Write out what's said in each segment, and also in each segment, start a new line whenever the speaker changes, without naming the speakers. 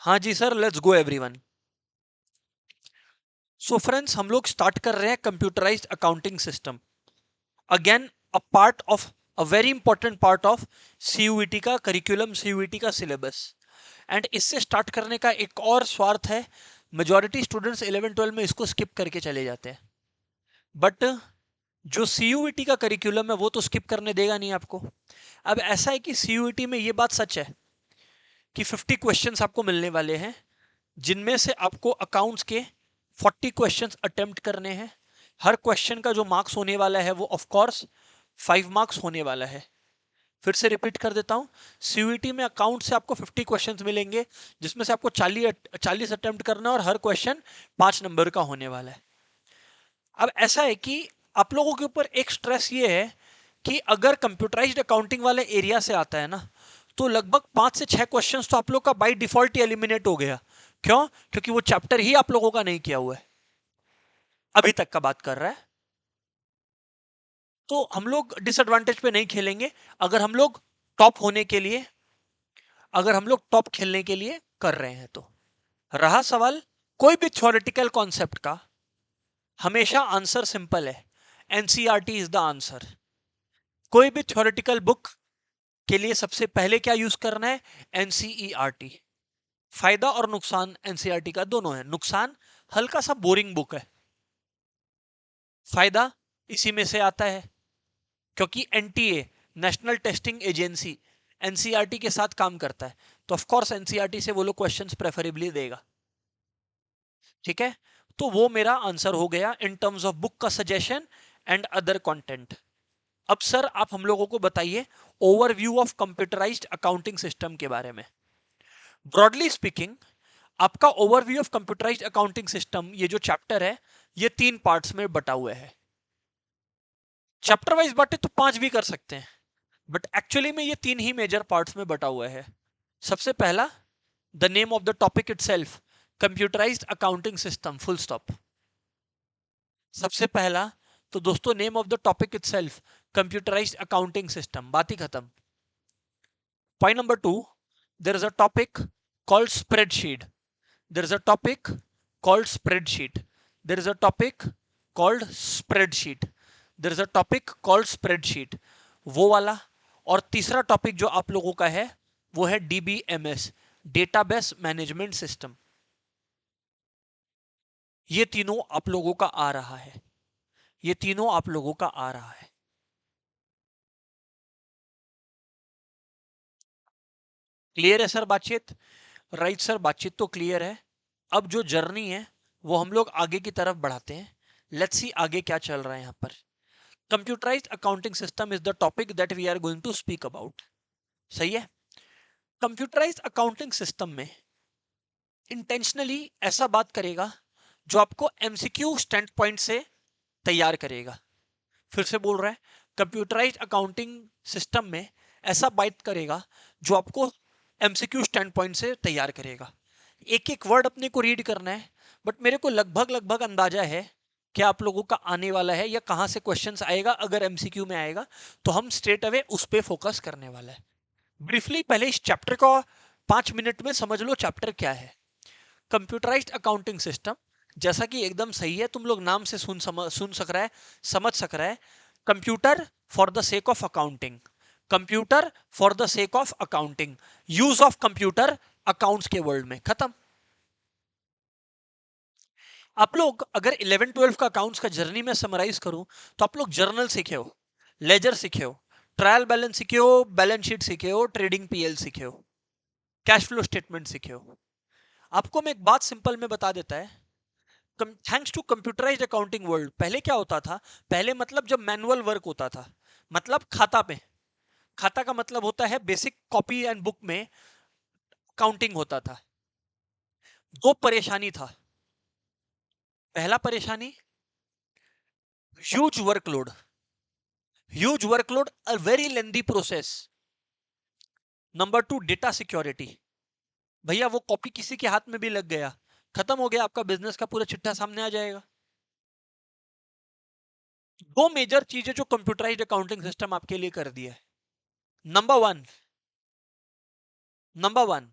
हाँ जी sir, let's go everyone. So friends, हम लोग स्टार्ट कर रहे हैं computerised accounting system. Again a part of a very important part of CUET का करिकुलम, सीयूईटी का सिलेबस। एंड इससे स्टार्ट करने का एक और स्वार्थ है। मेजॉरिटी स्टूडेंट्स 11-12 में इसको स्किप करके चले जाते हैं, बट जो सीयूईटी का करिकुलम है वो तो स्किप करने देगा नहीं आपको। अब ऐसा है कि सीयूईटी में ये बात सच है कि 50 क्वेश्चंस आपको मिलने वाले हैं, जिनमें से आपको अकाउंट्स के 40 क्वेश्चंस अटेम्प्ट करने हैं। हर क्वेश्चन का जो मार्क्स होने वाला है वो ऑफ कोर्स 5 मार्क्स होने वाला है। फिर से रिपीट कर देता हूं, सीयूईटी में अकाउंट से आपको 50 क्वेश्चंस मिलेंगे, जिसमें से आपको 40 अटेम्प्ट करना है और हर क्वेश्चन 5 नंबर का होने वाला है। अब ऐसा है कि आप लोगों के ऊपर एक स्ट्रेस ये है कि अगर कंप्यूटराइज्ड अकाउंटिंग वाले एरिया से आता है ना, तो लगभग 5 से 6 क्वेश्चंस तो आप लोग का बाय डिफॉल्ट ही एलिमिनेट हो गया। क्यों? क्योंकि वो चैप्टर ही आप लोगों का नहीं किया हुआ है, अभी तक का बात कर रहा है। तो हम लोग डिसएडवांटेज पे नहीं खेलेंगे। अगर हम लोग टॉप होने के लिए, अगर हम लोग टॉप खेलने के लिए कर रहे हैं तो। रहा सवाल कोई भी थ्योरेटिकल कॉन्सेप्ट का, हमेशा आंसर सिंपल है, एनसीईआरटी इज द आंसर। कोई भी थ्योरेटिकल बुक के लिए सबसे पहले क्या यूज करना है? एनसीईआरटी। फायदा और नुकसान एनसीईआरटी का दोनों है। नुकसान, हल्का सा बोरिंग बुक है। फायदा इसी में से आता है, क्योंकि NTA, national testing agency, NCERT के साथ काम करता है, तो ऑफ कोर्स एनसीईआरटी से वो लोग क्वेश्चंस प्रेफरेबली देगा। ठीक है, तो वो मेरा आंसर हो गया इन टर्म्स ऑफ बुक का सजेशन एंड अदर कंटेंट। अब सर आप हम लोगों को बताइए overview of computerised accounting system के बारे में। ब्रॉडली स्पीकिंग, आपका overview of computerised accounting system, ये जो चैप्टर है, ये 3 पार्ट्स में बटा हुआ है। चैप्टर वाइज बांटे तो 5 भी कर सकते हैं, बट एक्चुअली में ये 3 ही मेजर पार्ट्स में बटा हुआ है। सबसे पहला, the name of the topic itself, computerised accounting system, full stop. सबसे पहला, तो दोस्तों name of the topic itself, computerised accounting system, बात ही खत्म। Point number 2, there is a topic called spreadsheet. There is a topic called spreadsheet. There is a topic called spreadsheet. There is a topic called spreadsheet. वो वाला। और तीसरा topic जो आप लोगों का है वो है डीबीएमएस, डेटाबेस मैनेजमेंट सिस्टम। ये तीनों आप लोगों का आ रहा है, ये तीनों आप लोगों का आ रहा है। क्लियर है सर बातचीत? राइट सर, बातचीत तो क्लियर है। अब जो जर्नी है वो हम लोग आगे की तरफ बढ़ाते हैं। लेट्स सी आगे क्या चल रहा है यहां पर। Computerised accounting system is the topic that we are going to speak about. सही है। कंप्यूटराइज्ड अकाउंटिंग सिस्टम में इंटेंशनली ऐसा बात करेगा जो आपको एमसीक्यू स्टैंड पॉइंट से तैयार करेगा। फिर से बोल रहा है, कंप्यूटराइज्ड अकाउंटिंग सिस्टम में ऐसा बात करेगा जो आपको एमसीक्यू स्टैंड पॉइंट से तैयार करेगा। एक एक वर्ड अपने को रीड करना है, बट मेरे को लगभग लगभग अंदाजा है कि आप लोगों का आने वाला है या कहां से क्वेश्चंस आएगा। अगर एमसीक्यू में आएगा तो हम स्ट्रेट अवे उस पर फोकस करने वाला है। ब्रीफली पहले इस चैप्टर को 5 मिनट में समझ लो चैप्टर क्या है। कंप्यूटराइज्ड अकाउंटिंग सिस्टम, जैसा कि एकदम सही है, तुम लोग नाम से सुन सक रहा है, समझ सक रहा है। Computer for the sake of accounting, computer for the sake of accounting, use of computer accounts के वर्ल्ड में, खत्म। आप लोग अगर 11-12 का अकाउंट्स का जर्नी में समराइज करूं तो आप लोग जर्नल सीखे हो, लेजर सीखे हो, ट्रायल बैलेंस सीखे हो, बैलेंस शीट सीखे हो, ट्रेडिंग पीएल सीखे हो, कैश फ्लो स्टेटमेंट सीखे हो। आपको मैं एक बात सिंपल में बता देता है, thanks to computerised accounting world, पहले क्या होता था? पहले मतलब जब मैनुअल वर्क होता था, मतलब खाता पे, खाता का मतलब होता है बेसिक कॉपी एंड बुक में काउंटिंग होता था। दो परेशानी था। पहला परेशानी, huge workload, huge workload, a very lengthy process. Number 2, data security. भैया वो कॉपी किसी के हाथ में भी लग गया, खत्म हो गया, आपका बिजनेस का पूरा चिट्ठा सामने आ जाएगा। दो मेजर चीजें जो कंप्यूटराइज्ड अकाउंटिंग सिस्टम आपके लिए कर दिया है। नंबर वन, नंबर वन,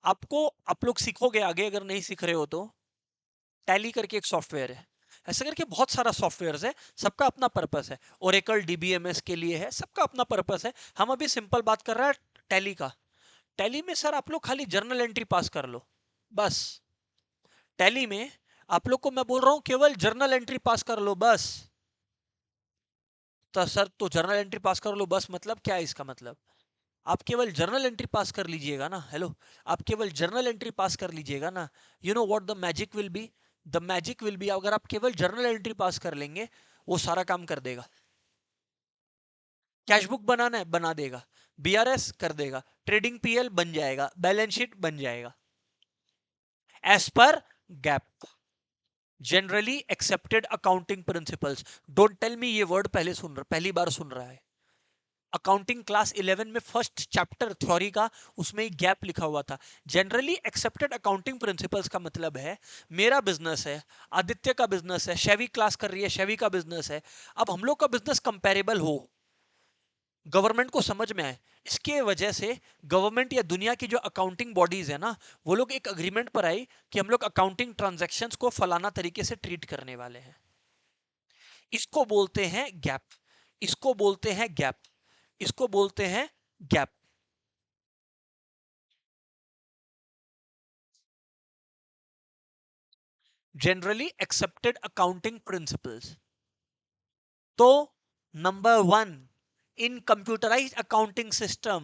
आपको, आप लोग सीखोगे आगे, अगर नहीं सीख रहे हो तो, टैली करके एक सॉफ्टवेयर है, ऐसा करके बहुत सारा सॉफ्टवेयर है, सबका अपना पर्पस है। ओरेकल डीबीएमएस के लिए है, सबका अपना पर्पस है। हम अभी सिंपल बात कर रहे हैं टैली का। टैली में सर आप लोग खाली जर्नल एंट्री पास कर लो बस। टैली में आप लोग को मैं बोल रहा हूं केवल जर्नल एंट्री पास कर लो बस। तो सर तो जर्नल एंट्री पास कर लो बस मतलब क्या है इसका मतलब? आप केवल जर्नल एंट्री पास कर लीजिएगा ना, हेलो, आप केवल जर्नल एंट्री पास कर लीजिएगा ना, you know what the magic will be? The magic will be, अगर आप केवल जर्नल एंट्री पास कर लेंगे, वो सारा काम कर देगा। कैश बुक बनाना है बना देगा, बीआरएस कर देगा, ट्रेडिंग पीएल बन जाएगा, बैलेंस शीट बन जाएगा, as per GAAP, generally accepted accounting principles. Don't tell me ये वर्ड पहली बार सुन रहा है। अकाउंटिंग क्लास 11 में फर्स्ट चैप्टर थ्योरी का, उसमें एक गैप लिखा हुआ था। जनरली एक्सेप्टेड अकाउंटिंग प्रिंसिपल्स का मतलब है, मेरा बिजनेस है, आदित्य का बिजनेस है, शेवी क्लास कर रही है, शेवी का बिजनेस है, अब हम लोग का बिजनेस कंपेरेबल हो, गवर्नमेंट को समझ में आए, इसके वजह से गवर्नमेंट या दुनिया की जो अकाउंटिंग बॉडीज है ना, वो लोग एक अग्रीमेंट पर आई कि हम लोग अकाउंटिंग ट्रांजैक्शंस को फलाना तरीके से ट्रीट करने वाले हैं। इसको बोलते हैं गैप, इसको बोलते हैं गैप, इसको बोलते हैं GAAP. Generally accepted accounting principles. तो number one, in computerised accounting system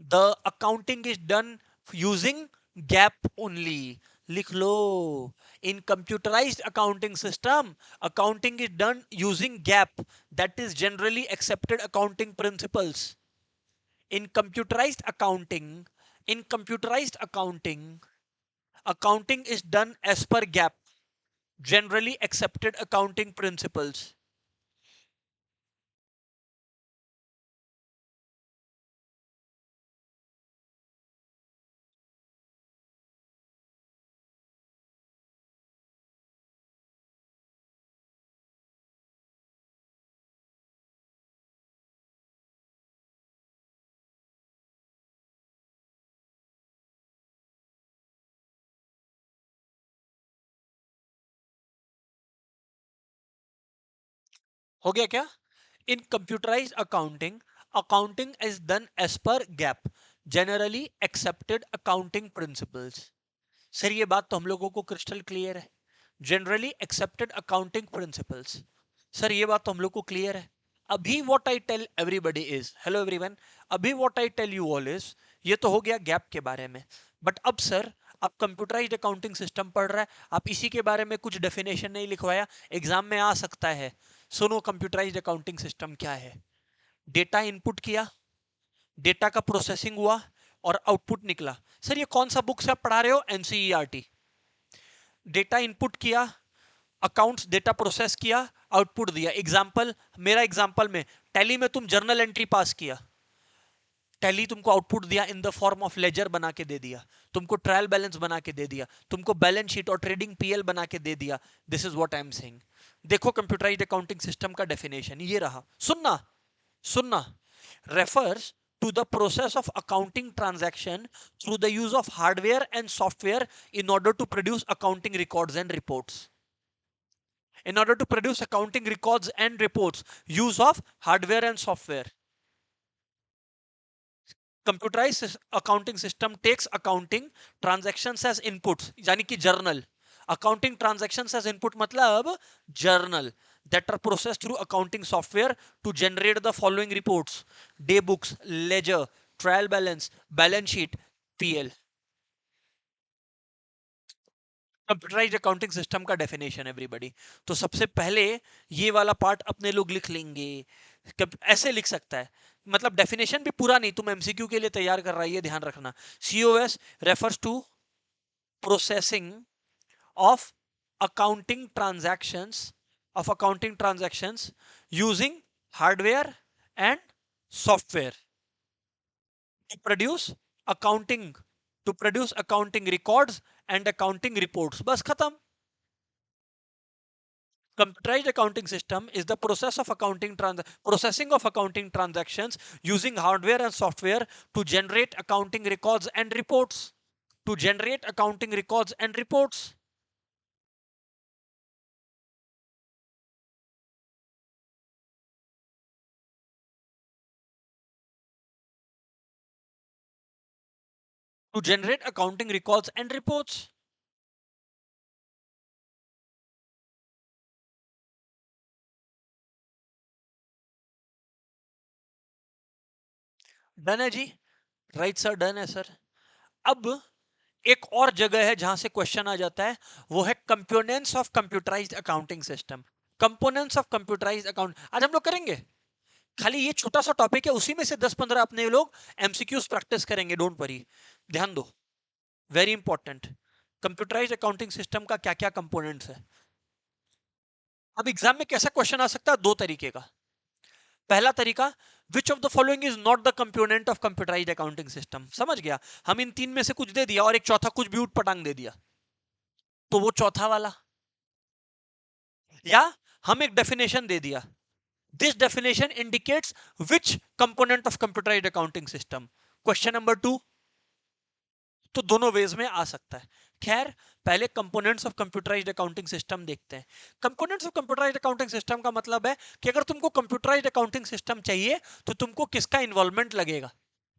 the accounting is done using GAAP only. लिख लो, in computerised accounting system accounting is done using GAAP, that is generally accepted accounting principles. In computerised accounting, in computerised accounting, accounting is done as per gap, generally accepted accounting principles. हो गया क्या? In computerized accounting, accounting is done as per gap, generally accepted accounting principles. Sir ये बात तो हम लोगों को crystal clear है, generally accepted accounting principles. Sir ये बात तो हम लोग को क्लियर है। अभी what I tell everybody is, hello everyone, अभी what I tell you all is, ये तो हो गया गैप के बारे में। बट अब सर आप कंप्यूटराइज्ड अकाउंटिंग सिस्टम पढ़ रहा है, आप इसी के बारे में कुछ डेफिनेशन नहीं लिखवाया, एग्जाम में आ सकता है। सुनो कंप्यूटराइज्ड अकाउंटिंग सिस्टम क्या है। डेटा इनपुट किया, डेटा का प्रोसेसिंग हुआ और आउटपुट निकला। सर ये कौन सा बुक से आप पढ़ा रहे हो? एनसीईआरटी। डेटा इनपुट किया, अकाउंट्स डेटा प्रोसेस किया, आउटपुट दिया। एग्जांपल, मेरा एग्जांपल में टैली में तुम जर्नल एंट्री पास किया, टैली तुमको आउटपुट दिया in the form of ledger बना के दे दिया, तुमको ट्रायल बैलेंस बना के दे दिया, तुमको बैलेंस शीट और ट्रेडिंग पीएल बना के दे दिया। This is what I am saying. देखो कंप्यूटराइज्ड अकाउंटिंग सिस्टम का डेफिनेशन ये रहा, सुनना, सुनना। Refers to the process of accounting transaction through the use of hardware and software in order to produce accounting records and reports. In order to produce accounting records and reports, use of hardware and software. Computerized accounting system takes accounting transactions as inputs, यानी कि journal. Accounting transactions as input मतलब journal that are processed through accounting software to generate the following reports: day books, ledger, trial balance, balance sheet, PL. Computerised accounting system का definition everybody. तो सबसे पहले ये वाला part अपने लोग लिख लेंगे। ऐसे लिख सकता है, मतलब डेफिनेशन भी पूरा नहीं, तुम एमसीक्यू के लिए तैयार कर रहा है, ये ध्यान रखना। COS refers to processing of accounting transactions, of accounting transactions using hardware and software to produce accounting, to produce accounting records and accounting reports. बस खत्म। Computerized accounting system is the process of processing of accounting transactions using hardware and software to generate accounting records and reports. To generate accounting records and reports. To generate accounting records and reports. Done है जी, right sir, done है sir. अब एक और जगह है जहां से question आ जाता है, वो है components of computerised accounting system. Components of computerised account आज हम लोग करेंगे। खाली ये छोटा सा टॉपिक है, उसी में से 10-15 अपने लोग एमसीक्यूज प्रैक्टिस करेंगे, डोंट वरी, ध्यान दो, very important. Computerised accounting system का क्या क्या कंपोनेंट्स है। अब एग्जाम में कैसा क्वेश्चन आ सकता है, दो तरीके का। पहला तरीका, which of the following is not the component of computerised accounting system. समझ गया, हम इन तीन में से कुछ दे दिया और एक चौथा कुछ भी उठ पटांग दे दिया, तो वो चौथा वाला। या हम एक डेफिनेशन दे दिया, this definition indicates which component of computerised accounting system. Question number two, तो दोनों वेज में आ सकता है। खैर, पहले components of computerised accounting system देखते हैं। Components of computerised accounting system का मतलब है कि अगर तुमको कंप्यूटराइज्ड अकाउंटिंग सिस्टम चाहिए तो तुमको किसका इन्वॉल्वमेंट लगेगा,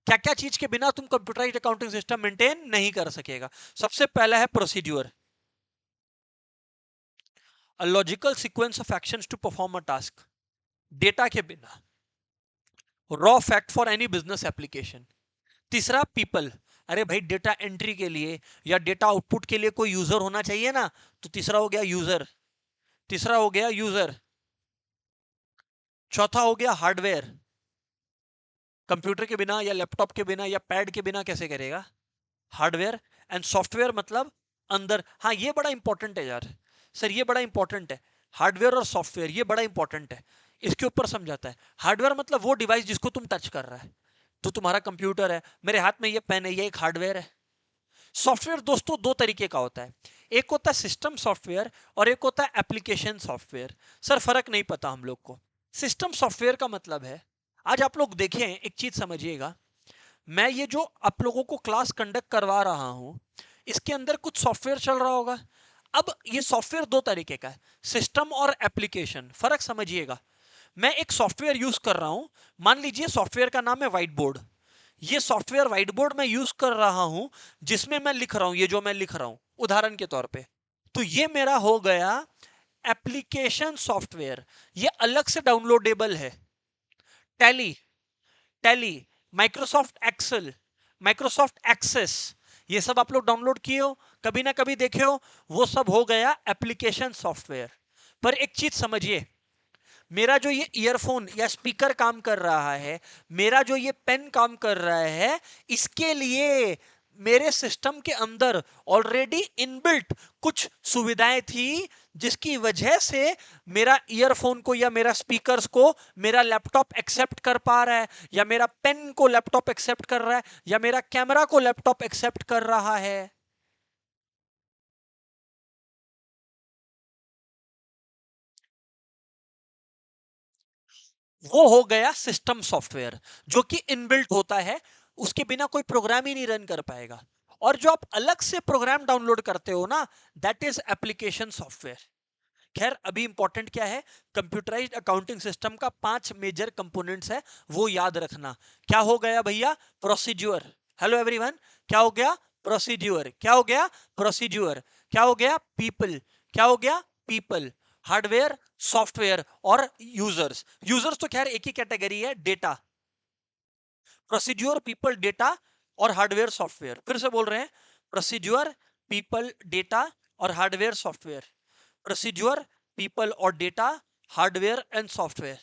क्या क्या चीज के बिना तुम कंप्यूटराइज्ड अकाउंटिंग सिस्टम मेंटेन नहीं कर सकेगा। सबसे पहला है procedure, a logical sequence of actions to perform a task. Data के बिना, raw fact for any business application. तीसरा पीपल, अरे भाई डेटा एंट्री के लिए या डेटा आउटपुट के लिए कोई यूजर होना चाहिए ना, तो तीसरा हो गया यूजर। तीसरा हो गया यूजर। चौथा हो गया हार्डवेयर, कंप्यूटर के बिना या लैपटॉप के बिना या पैड के बिना कैसे करेगा, हार्डवेयर। एंड सॉफ्टवेयर मतलब अंदर, हाँ ये बड़ा इंपॉर्टेंट है यार, सर ये बड़ा इंपॉर्टेंट है, हार्डवेयर और सॉफ्टवेयर ये बड़ा इंपॉर्टेंट है, इसके ऊपर समझाता है। हार्डवेयर मतलब वो डिवाइस जिसको तुम टच कर रहा है, तो तुम्हारा कंप्यूटर है, मेरे हाथ में ये पेन है, ये एक हार्डवेयर है। सॉफ्टवेयर दोस्तों दो तरीके का होता है, एक होता है सिस्टम सॉफ्टवेयर और एक होता है एप्लीकेशन सॉफ्टवेयर। सर फर्क नहीं पता हम लोग को। सिस्टम सॉफ्टवेयर का मतलब है, आज आप लोग देखें एक चीज समझिएगा, मैं ये जो आप लोगों को क्लास कंडक्ट करवा रहा हूं, इसके अंदर कुछ सॉफ्टवेयर चल रहा होगा। अब ये सॉफ्टवेयर दो तरीके का है, सिस्टम और एप्लीकेशन, फर्क समझिएगा। मैं एक सॉफ्टवेयर यूज कर रहा हूं, मान लीजिए सॉफ्टवेयर का नाम है व्हाइट बोर्ड। ये सॉफ्टवेयर व्हाइट बोर्ड मैं यूज कर रहा हूं, जिसमें मैं लिख रहा हूं, ये जो मैं लिख रहा हूं उदाहरण के तौर पे, तो ये मेरा हो गया एप्लीकेशन सॉफ्टवेयर। ये अलग से डाउनलोडेबल है। Tally, Tally, Microsoft Excel, Microsoft Access, ये सब आप लोग डाउनलोड किए हो, कभी ना कभी देखे हो, वो सब हो गया एप्लीकेशन सॉफ्टवेयर। पर एक चीज समझिए, मेरा जो ये ईयरफोन या स्पीकर काम कर रहा है, मेरा जो ये पेन काम कर रहा है, इसके लिए मेरे सिस्टम के अंदर ऑलरेडी इनबिल्ट कुछ सुविधाएं थी, जिसकी वजह से मेरा ईयरफोन को या मेरा स्पीकर्स को मेरा लैपटॉप एक्सेप्ट कर पा रहा है, या मेरा पेन को लैपटॉप एक्सेप्ट कर रहा है, या मेरा कैमरा को लैपटॉप एक्सेप्ट कर रहा है। वो हो गया सिस्टम सॉफ्टवेयर, जो कि इनबिल्ट होता है, उसके बिना कोई प्रोग्राम ही नहीं रन कर पाएगा। और जो आप अलग से प्रोग्राम डाउनलोड करते हो ना, दैट इज एप्लीकेशन सॉफ्टवेयर। खैर अभी इंपॉर्टेंट क्या है, कंप्यूटराइज्ड अकाउंटिंग सिस्टम का 5 मेजर कंपोनेंट्स है, वो याद रखना। क्या हो गया भैया, प्रोसीड्यूर, हेलो एवरीवन, क्या हो गया, प्रोसीड्यूर, क्या हो गया, प्रोसीड्यूर, क्या हो गया, पीपल, क्या हो गया, पीपल, हार्डवेयर, सॉफ्टवेयर और यूजर्स। यूजर्स तो खैर एक ही कैटेगरी है, डेटा। प्रोसीड्यूर, पीपल, डेटा और हार्डवेयर सॉफ्टवेयर, फिर से बोल रहे हैं, प्रोसीड्यूर, पीपल, डेटा और हार्डवेयर सॉफ्टवेयर। प्रोसीड्यूर, पीपल और data, hardware and software.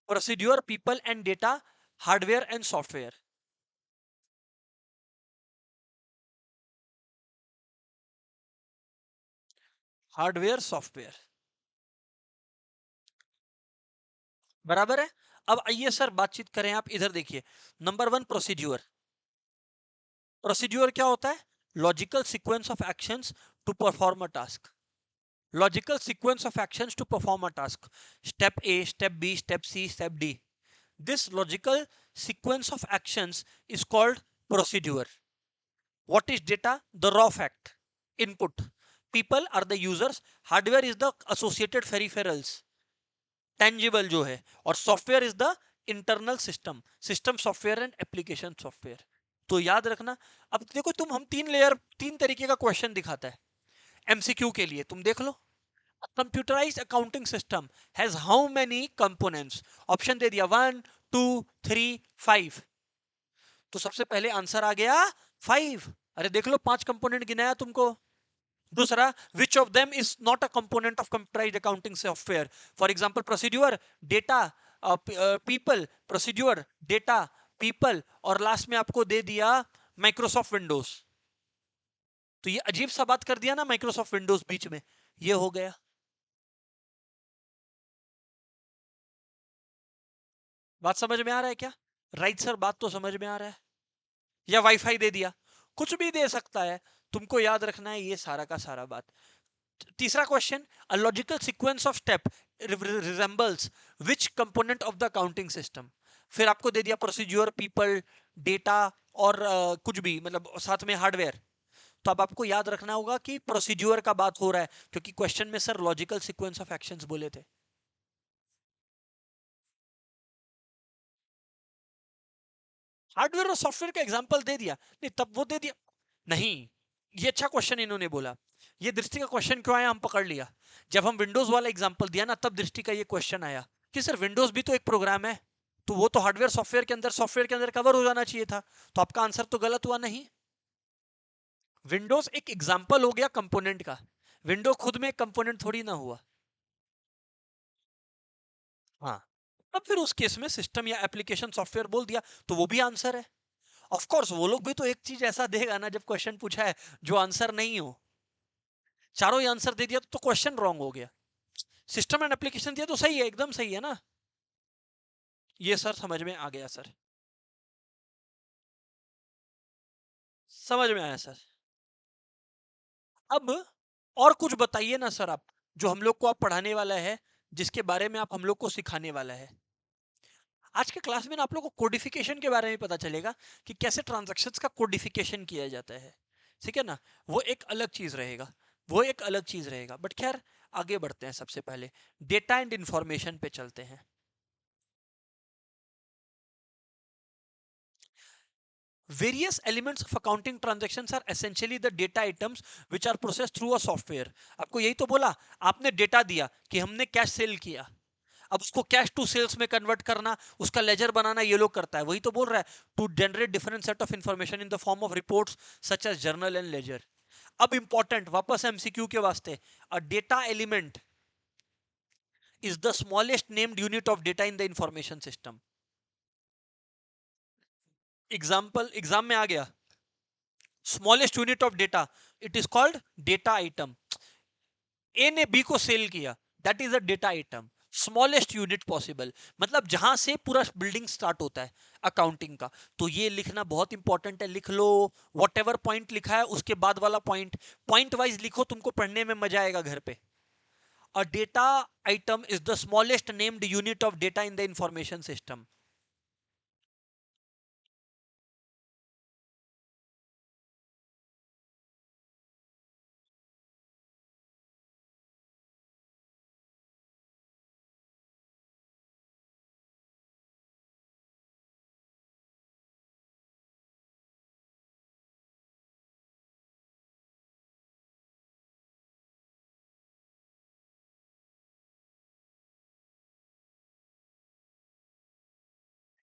Procedure, people and data, hardware and software. Hardware software, बराबर है। अब आइए सर बातचीत करें, आप इधर देखिए। Number one, procedure. प्रोसीड्यूर क्या होता है, logical sequence of actions to perform a task. Logical sequence of actions to perform a task, step A, step B, step C, step D. This logical sequence of actions is called procedure. What is data? The raw fact, input. People are the users, hardware is the associated peripherals, tangible जो है, और software is the internal system, system software and application software. तो याद रखना. अब देखो तुम, हम तीन लेयर, तीन तरीके का क्वेश्चन दिखाता है एमसीक्यू के लिए, तुम देख लो. Computerised accounting system has how many components? Option दे दिया 1 2 3 5. तो सबसे पहले आंसर आ गया 5. अरे देख लो, 5 कंपोनेंट गिनाया तुमको. दूसरा, which of them is not a component of computerized accounting software? For example, procedure, data, people, procedure, data, people, और लास्ट में आपको दे दिया माइक्रोसॉफ्ट विंडोज. तो ये अजीब सा बात कर दिया ना माइक्रोसॉफ्ट विंडोज बीच में, ये हो गया. बात समझ में आ रहा है क्या? राइट सर, बात तो समझ में आ रहा है. या वाईफाई दे दिया, कुछ भी दे सकता है. तुमको याद रखना है ये सारा का सारा बात. तीसरा question, a logical sequence of step resembles which component of the accounting system? फिर आपको दे दिया प्रोसीड्यूर, पीपल, डेटा, और कुछ भी, मतलब साथ में हार्डवेयर. तो अब आपको याद रखना होगा कि प्रोसीड्यूर का बात हो रहा है, क्योंकि क्वेश्चन में sir logical sequence of actions बोले थे. हार्डवेयर और सॉफ्टवेयर का एग्जांपल दे दिया, नहीं तब वो दे दिया. नहीं, ये अच्छा क्वेश्चन इन्होंने बोला. ये दृष्टि का क्वेश्चन क्यों आया, हम पकड़ लिया. जब हम विंडोज वाला एग्जांपल दिया ना, तब दृष्टि का ये क्वेश्चन आया कि सर विंडोज भी तो एक प्रोग्राम है, तो वो तो हार्डवेयर सॉफ्टवेयर के अंदर कवर हो जाना चाहिए था. तो आपका आंसर तो गलत हुआ. नहीं, विंडोज एक एग्जांपल हो गया कंपोनेंट का, विंडो खुद में एक कंपोनेंट थोड़ी ना हुआ. हाँ, अब फिर उस केस में सिस्टम या एप्लीकेशन सॉफ्टवेयर बोल दिया, तो वो भी आंसर है. ऑफ कोर्स वो लोग भी तो एक चीज ऐसा देगा ना, जब क्वेश्चन पूछा है जो आंसर नहीं हो. चारों ही आंसर दे दिया तो क्वेश्चन रॉन्ग हो गया. सिस्टम एंड एप्लीकेशन दिया तो सही है, एकदम सही है ना. ये सर समझ में आ गया सर, समझ में आया सर. अब और कुछ बताइए ना सर आप, जो हम लोग को आप पढ़ाने वाला है, जिसके बारे में आप हम लोग को सिखाने वाला है. आज के क्लास में ना आप लोग को कोडिफिकेशन के बारे में पता चलेगा कि कैसे ट्रांजैक्शंस का कोडिफिकेशन किया जाता है. ठीक है ना, वो एक अलग चीज रहेगा, वो एक अलग चीज रहेगा. बट खैर, आगे बढ़ते हैं. सबसे पहले डेटा एंड इंफॉर्मेशन पे चलते हैं. Various elements of accounting transactions are essentially the data items which are processed through a software. आपको यही तो बोला, आपने डेटा दिया कि हमने कैश सेल किया, अब उसको कैश टू सेल्स में कन्वर्ट करना, उसका लेजर बनाना ये लोग करता है. वही तो बोल रहा है, to generate different set of information in the form of reports such as journal and ledger. अब इंपॉर्टेंट, वापस एमसीक्यू के वास्ते, a data element is the smallest named unit of data in the information system. Example exam में आ गया, smallest unit of data, it is called data item. A ने B को sell किया, that is a data item. Smallest unit possible, मतलब जहां से पूरा बिल्डिंग स्टार्ट होता है अकाउंटिंग का. तो ये लिखना बहुत इंपॉर्टेंट है, लिख लो. वॉट एवर पॉइंट लिखा है उसके बाद वाला पॉइंट, पॉइंट वाइज लिखो, तुमको पढ़ने में मजा आएगा घर पे. अ data item is the smallest named unit of data in the information system.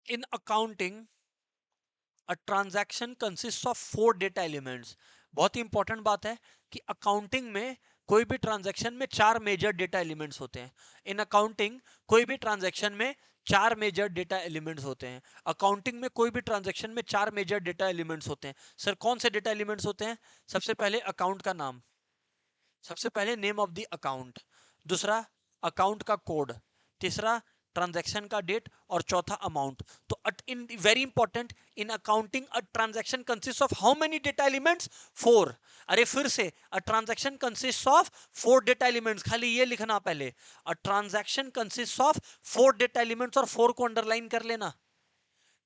In accounting, a transaction consist of 4 data elements. बहुत ही इंपॉर्टेंट बात है कि अकाउंटिंग में कोई भी ट्रांजैक्शन में 4 मेजर डेटा एलिमेंट्स होते हैं. इन अकाउंटिंग कोई भी ट्रांजैक्शन में 4 मेजर डेटा एलिमेंट्स होते हैं. अकाउंटिंग में कोई भी ट्रांजैक्शन में 4 मेजर डेटा एलिमेंट्स होते हैं. सर कौन से डेटा एलिमेंट्स होते हैं? सबसे पहले अकाउंट का नाम, सबसे पहले नेम ऑफ द अकाउंट. दूसरा, अकाउंट का कोड. तीसरा, ट्रांजैक्शन का डेट. और चौथा, अमाउंट. तो in very important, in accounting a transaction consist of how many data elements? 4. अरे फिर से, a transaction consist of 4 data elements, खाली ये लिखना पहले. A transaction consist of 4 data elements, और 4 को अंडरलाइन कर लेना.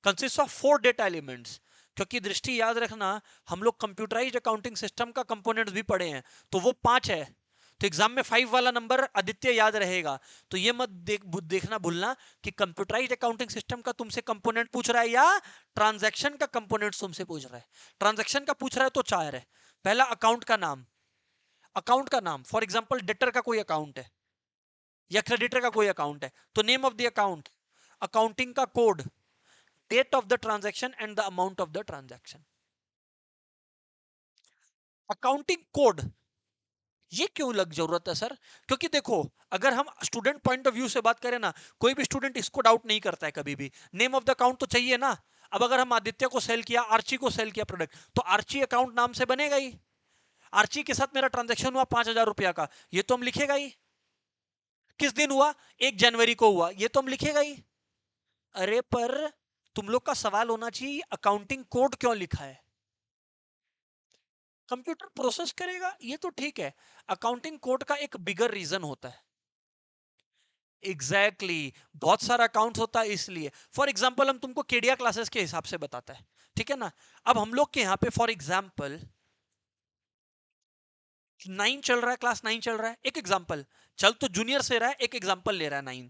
Consist of 4 data elements. क्योंकि दृष्टि याद रखना, हम लोग कंप्यूटराइज्ड अकाउंटिंग सिस्टम का कंपोनेंट्स भी पढ़े हैं, तो वो 5 है। तो एग्जाम में 5 वाला नंबर आदित्य याद रहेगा। तो ये मत देखना भूलना कि कंप्यूटराइज्ड अकाउंटिंग सिस्टम का तुमसे कंपोनेंट पूछ रहा है या ट्रांजैक्शन का कंपोनेंट तुमसे पूछ रहा है। ट्रांजैक्शन का पूछ रहा है तो 4 है। पहला अकाउंट का नाम, अकाउंट का नाम फॉर एग्जांपल डेटर का कोई अकाउंट है या क्रेडिटर का कोई अकाउंट है, तो name of the account, accounting का code, date of the transaction and the amount of the transaction. Accounting code ये क्यों लग जरूरत है सर? क्योंकि देखो, अगर हम स्टूडेंट पॉइंट ऑफ व्यू से बात करें ना, कोई भी स्टूडेंट इसको डाउट नहीं करता है कभी भी, नेम ऑफ द अकाउंट तो चाहिए ना। अब अगर हम आदित्य को सेल किया, आर्ची को सेल किया प्रोडक्ट, तो आर्ची अकाउंट नाम से बनेगा ही। आर्ची के साथ मेरा ट्रांजेक्शन हुआ 5,000 रुपया का, ये तो हम लिखेगा ही। किस दिन हुआ? 1 जनवरी को हुआ, ये तो हम लिखेगा ही। अरे पर तुम लोग का सवाल होना चाहिए अकाउंटिंग कोड क्यों लिखा है? कंप्यूटर प्रोसेस करेगा ये तो ठीक है, अकाउंटिंग कोड का एक बिगर रीजन होता है। Exactly exactly. बहुत सारा अकाउंट होता है इसलिए। फॉर एग्जाम्पल हम तुमको केडिया क्लासेस के हिसाब से बताता है, ठीक है ना। अब हम लोग के यहाँ पे फॉर एग्जाम्पल 9 चल रहा है, क्लास 9 चल रहा है, एक एग्जाम्पल चल तो जूनियर से रहा है, एक एग्जाम्पल ले रहा है 9,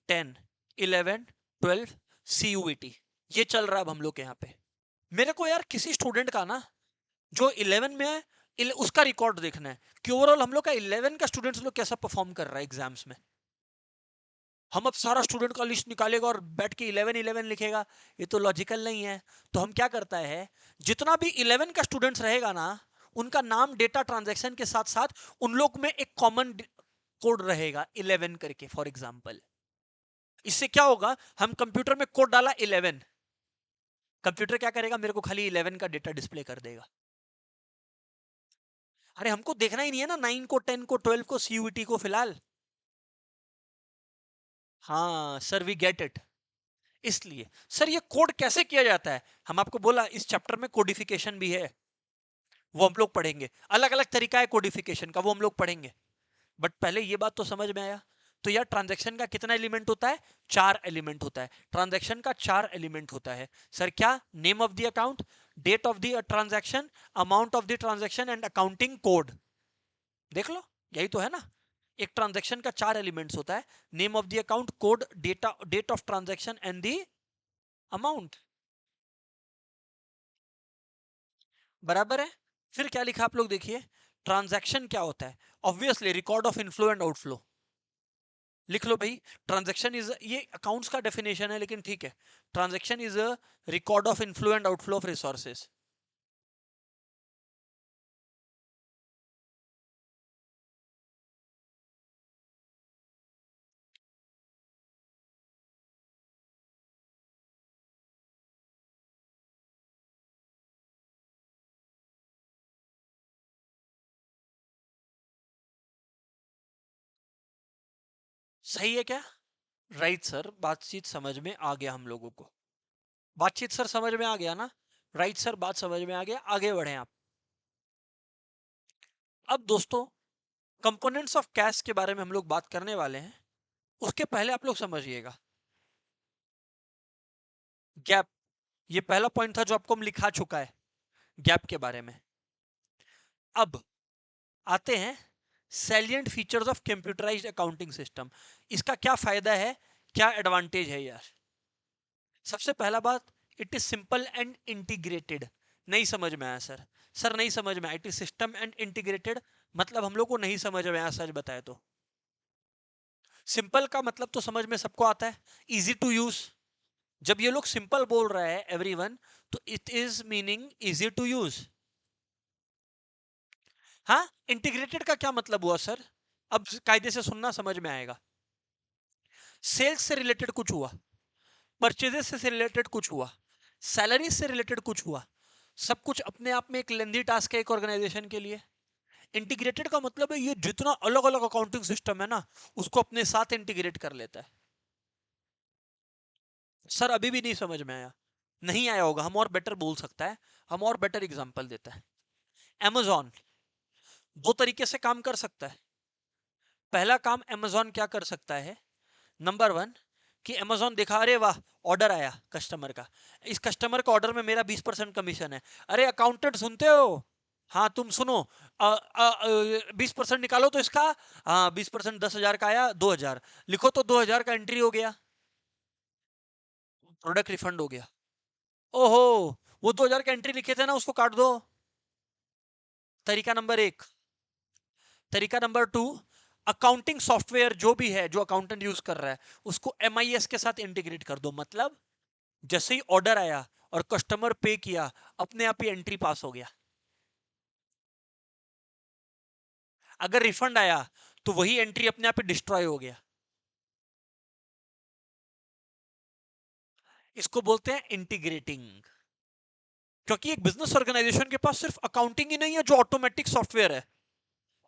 10, 11, 12, CUET, ये चल रहा है अब हम लोग के यहाँ पे। मेरे को यार किसी स्टूडेंट का ना जो 11 में है, उसका रिकॉर्ड देखना है कि ओवरऑल हम लोग का 11 का स्टूडेंट्स लोग कैसा परफॉर्म कर रहा है एग्जाम्स में। हम अब सारा स्टूडेंट का लिस्ट निकालेगा और बैठ के 11 लिखेगा, ये तो लॉजिकल नहीं है। तो हम क्या करता है, जितना भी 11 का स्टूडेंट्स रहेगा ना, उनका नाम डेटा ट्रांजैक्शन के साथ साथ उन लोग में एक कॉमन कोड रहेगा 11 करके फॉर एग्जाम्पल। इससे क्या होगा, हम कंप्यूटर में कोड डाला 11, कंप्यूटर क्या करेगा, मेरे को खाली 11 का डेटा डिस्प्ले कर देगा। अरे हमको देखना ही नहीं है ना 9 को, 10 को, 12 को, CUET को फिलहाल। हाँ सर, वी गेट इट। इसलिए सर ये कोड कैसे किया जाता है, हम आपको बोला इस चैप्टर में कोडिफिकेशन भी है, वो हम लोग पढ़ेंगे। अलग अलग तरीका है कोडिफिकेशन का, वो हम लोग पढ़ेंगे। बट पहले ये बात तो समझ में आया। तो यार ट्रांजैक्शन का कितना एलिमेंट होता है? 4 एलिमेंट होता है। ट्रांजैक्शन का 4 एलिमेंट होता है सर। क्या? Name of the account, date of the transaction, amount of the transaction and accounting code. देख लो, यही तो है ना। एक ट्रांजैक्शन का 4 एलिमेंट्स होता है, name of the account, code, data, date of transaction and the amount. बराबर है। फिर क्या लिखा आप लोग देखिए, ट्रांजैक्शन क्या होता है? Obviously record of inflow and outflow. लिख लो भाई, ट्रांजैक्शन इज, ये अकाउंट्स का डेफिनेशन है लेकिन ठीक है, transaction is a record of inflow and outflow of resources. सही है क्या? राइट सर, बातचीत समझ में आ गया हम लोगों को। बातचीत सर समझ में आ गया ना? राइट सर, बात समझ में आ गया, आगे बढ़े आप। अब दोस्तों, कंपोनेंट्स ऑफ कैश के बारे में हम लोग बात करने वाले हैं। उसके पहले आप लोग समझिएगा गैप। ये पहला पॉइंट था जो आपको हम लिखा चुका है गैप के बारे में। अब आते हैं salient features of computerised accounting system. इसका क्या फायदा है, क्या एडवांटेज है यार? सबसे पहला बात, it is simple and integrated. नहीं समझ में आया सर? सर नहीं समझ में आया, it is system and integrated मतलब हम लोग को नहीं समझ में आया, सच बताए तो। सिंपल का मतलब तो समझ में सबको आता है, इजी टू यूज। जब ये लोग सिंपल बोल रहा है एवरीवन, तो it is meaning easy to use. हाँ, इंटीग्रेटेड का क्या मतलब हुआ सर? अब कायदे से सुनना, समझ में आएगा। सेल्स से रिलेटेड कुछ हुआ, परचेजेस से रिलेटेड कुछ हुआ, सैलरी से रिलेटेड कुछ हुआ, सब कुछ अपने आप में एक लेंदी टास्क है एक ऑर्गेनाइजेशन के लिए। इंटीग्रेटेड का मतलब है ये जितना अलग अलग अकाउंटिंग सिस्टम है ना, उसको अपने साथ इंटीग्रेट कर लेता है। सर अभी भी नहीं समझ में आया? नहीं आया होगा, हम और बेटर बोल सकता है, हम और बेटर एग्जांपल देता है। Amazon दो तरीके से काम कर सकता है। पहला काम Amazon क्या कर सकता है, नंबर वन, कि अमेजोन दिखा, अरे वाह ऑर्डर आया कस्टमर का, इस कस्टमर का ऑर्डर में मेरा 20% कमीशन है। अरे अकाउंटेंट सुनते हो? हाँ तुम सुनो, 20% निकालो तो इसका, हाँ 20% 10,000 का आया, 2,000 लिखो तो 2,000 का एंट्री हो गया, प्रोडक्ट रिफंड हो गया। ओहो, वो 2,000 का एंट्री लिखे थे ना, उसको काट दो। तरीका नंबर एक। तरीका नंबर टू, अकाउंटिंग सॉफ्टवेयर जो भी है जो अकाउंटेंट यूज कर रहा है उसको एमआईएस के साथ इंटीग्रेट कर दो। मतलब जैसे ही ऑर्डर आया और कस्टमर पे किया, अपने आप ही एंट्री पास हो गया। अगर रिफंड आया तो वही एंट्री अपने आप ही डिस्ट्रॉय हो गया। इसको बोलते हैं इंटीग्रेटिंग। क्योंकि एक बिजनेस ऑर्गेनाइजेशन के पास सिर्फ अकाउंटिंग ही नहीं है जो ऑटोमेटिक सॉफ्टवेयर है,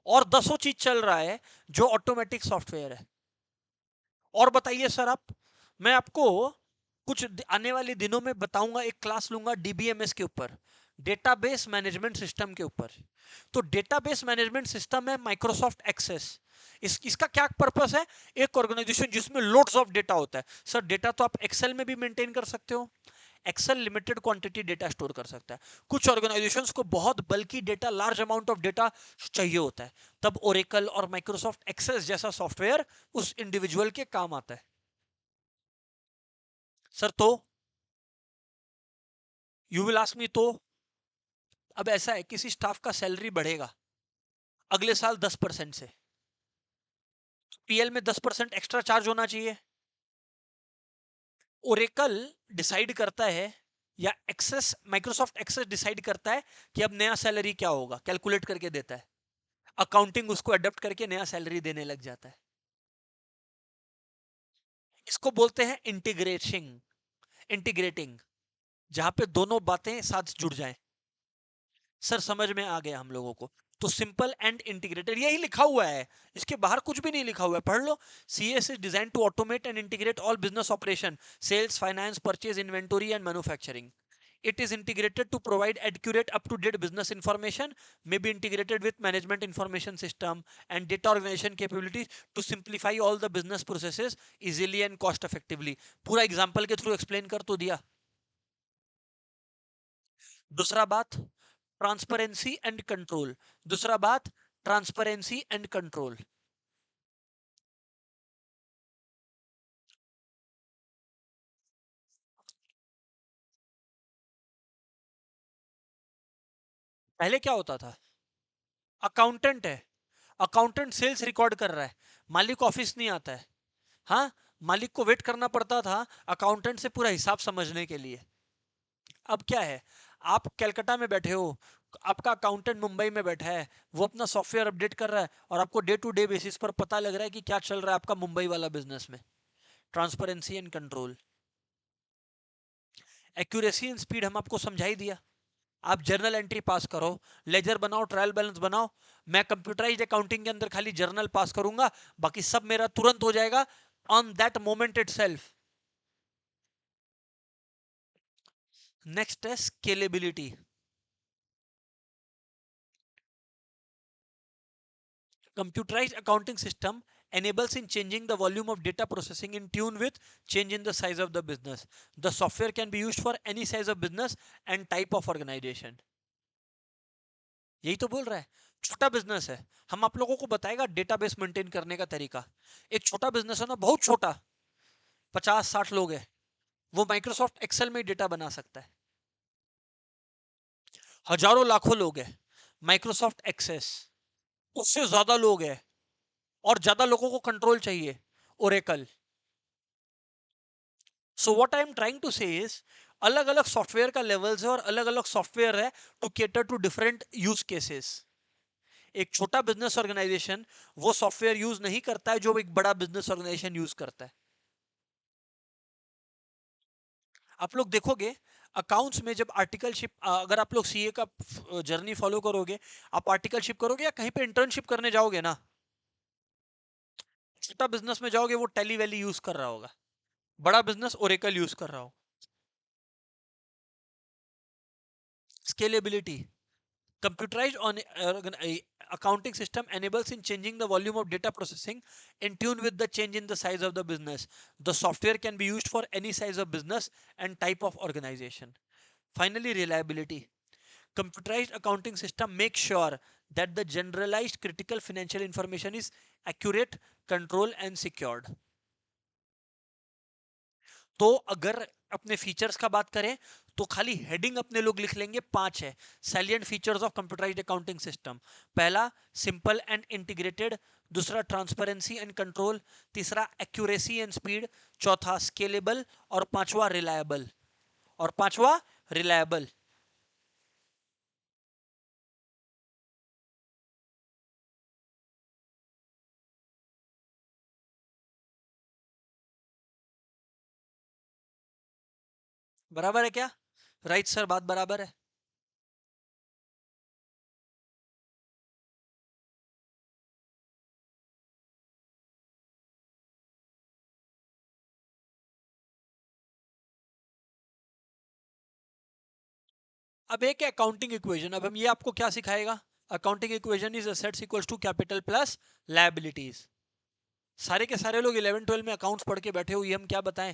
और दसों चीज चल रहा है जो ऑटोमेटिक सॉफ्टवेयर है। और बताइए सर आप, मैं आपको कुछ आने वाले दिनों में बताऊंगा, एक क्लास लूंगा डीबीएमएस के ऊपर, डेटाबेस मैनेजमेंट सिस्टम के ऊपर। तो डेटाबेस मैनेजमेंट सिस्टम है माइक्रोसॉफ्ट एक्सेस। इसका क्या पर्पस है? एक ऑर्गेनाइजेशन जिसमें लोड्स ऑफ डेटा होता है, सर डेटा तो आप एक्सेल में भी मेंटेन कर सकते हो, Excel limited quantity data store कर सकता है। कुछ ऑर्गेनाइजेशंस को बहुत बल्कि data, large amount of data चाहिए होता है, तब ओरेकल और माइक्रोसॉफ्ट एक्सेस जैसा सॉफ्टवेयर उस इंडिविजुअल के काम आता है। सर तो यू विल आस्क मी, तो अब ऐसा है किसी स्टाफ का सैलरी बढ़ेगा अगले साल 10% से, पीएल में 10% एक्स्ट्रा चार्ज होना चाहिए। ओरेकल डिसाइड करता है या एक्सेस, माइक्रोसॉफ्ट एक्सेस डिसाइड करता है कि अब नया सैलरी क्या होगा, कैलकुलेट करके देता है। अकाउंटिंग उसको अडेप्ट करके नया सैलरी देने लग जाता है। इसको बोलते हैं इंटीग्रेटिंग। इंटीग्रेटिंग, जहां पे दोनों बातें साथ जुड़ जाएं। सर समझ में आ गया हम लोगों को। तो सिंपल एंड इंटीग्रेटेड यही लिखा हुआ है, इसके बाहर कुछ भी नहीं लिखा हुआ है, पढ़ लो। CS is design to automate and integrate all business operation, sales, finance, purchase, inventory and manufacturing. It is integrated to provide accurate, up-to-date business information, may be integrated with management information system and data organization capabilities to simplify all the business processes easily and cost effectively. पूरा example के through explain कर तो दिया। दूसरा बात, transparency and control. दूसरा बात, transparency and control. पहले क्या होता था? अकाउंटेंट है, अकाउंटेंट सेल्स रिकॉर्ड कर रहा है, मालिक ऑफिस नहीं आता है। हाँ, मालिक को वेट करना पड़ता था अकाउंटेंट से पूरा हिसाब समझने के लिए। अब क्या है, आप कलकत्ता में बैठे हो, आपका अकाउंटेंट मुंबई में बैठा है, वो अपना सॉफ्टवेयर अपडेट कर रहा है और आपको डे टू डे बेसिस पर पता लग रहा है कि क्या चल रहा है आपका मुंबई वाला बिजनेस में। Transparency and control. Accuracy and speed हम आपको समझा ही दिया। आप जर्नल एंट्री पास करो, लेजर बनाओ, ट्रायल बैलेंस बनाओ, मैं कंप्यूटराइज्ड अकाउंटिंग के अंदर खाली जर्नल पास करूंगा, बाकी सब मेरा तुरंत हो जाएगा on that moment itself. Next है scalability. Computerized accounting system enables in changing the volume of data processing in tune with change in the size of the business. The software can be used for any size of business and type of organization. यही तो बोल रहा है। छोटा business है, हम आप लोगों को बताएगा डेटाबेस मेंटेन करने का तरीका। एक छोटा बिजनेस है ना, बहुत छोटा, 50-60 लोग है, वो माइक्रोसॉफ्ट एक्सेल में डेटा बना सकता है। हजारों लाखों लोग है, माइक्रोसॉफ्ट एक्सेस, उससे ज्यादा लोग है और ज्यादा लोगों को कंट्रोल चाहिए, Oracle. So what I am trying to say is, अलग अलग सॉफ्टवेयर का लेवल्स है और अलग अलग सॉफ्टवेयर है to cater to different use cases. एक छोटा बिजनेस ऑर्गेनाइजेशन वो सॉफ्टवेयर यूज नहीं करता है जो एक बड़ा बिजनेस ऑर्गेनाइजेशन यूज करता है। आप लोग देखोगे अकाउंट्स में जब आर्टिकलशिप, अगर आप लोग सीए का जर्नी फॉलो करोगे, आप आर्टिकलशिप करोगे या कहीं पे इंटर्नशिप करने जाओगे ना, छोटा बिजनेस में जाओगे वो टेली वैली यूज कर रहा होगा, बड़ा बिजनेस ओरेकल यूज कर रहा हो। Scalability, computerised on accounting system enables in changing the volume of data processing in tune with the change in the size of the business. The software can be used for any size of business and type of organization. Finally, reliability. Computerized accounting system makes sure that the generalized critical financial information is accurate, controlled and secured. तो अगर अपने features का बात करें तो खाली heading अपने लोग लिख लेंगे, 5 है salient features of computerised accounting system. पहला सिंपल एंड इंटीग्रेटेड, दूसरा ट्रांसपेरेंसी एंड कंट्रोल, तीसरा एक्यूरेसी एंड स्पीड, चौथा स्केलेबल और पांचवा रिलायबल। बराबर है क्या? राइट सर, बात बराबर है। अब एक अकाउंटिंग इक्वेशन, अब हम ये आपको क्या सिखाएगा? Accounting equation is assets equals to capital plus liabilities. सारे के सारे लोग 11 12 में अकाउंट्स पढ़ के बैठे हुए, हम क्या बताएं?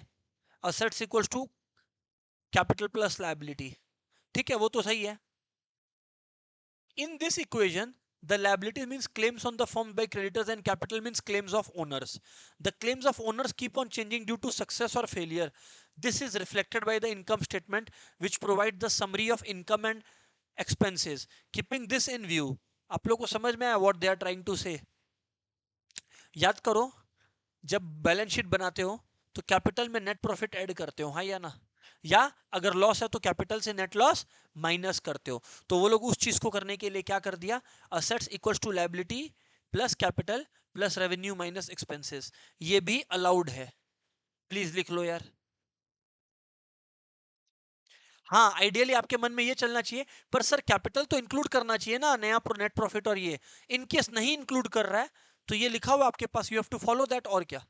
Assets equals to capital plus liability. ठीक है, वो तो सही है। In this equation, the liability means claims on the firm by creditors and capital means claims of owners. The claims of owners keep on changing due to success or failure. This is reflected by the income statement, which provides the summary of income and expenses. Keeping this in view, आप लोग को समझ में आया what they are trying to say? याद करो, जब balance sheet बनाते हो तो कैपिटल में नेट प्रॉफिट ऐड करते हो, हाँ या ना? या अगर लॉस है तो कैपिटल से नेट लॉस माइनस करते हो। तो वो लोग उस चीज को करने के लिए क्या कर दिया? Assets equals to liability plus capital plus revenue minus expenses. ये भी अलाउड है, प्लीज लिख लो यार। हाँ, आइडियली आपके मन में ये चलना चाहिए, पर सर कैपिटल तो इंक्लूड करना चाहिए ना, नया नेट प्रॉफिट और ये। इन केस नहीं इंक्लूड कर रहा है तो ये लिखा हुआ आपके पास, you have to follow that, और क्या।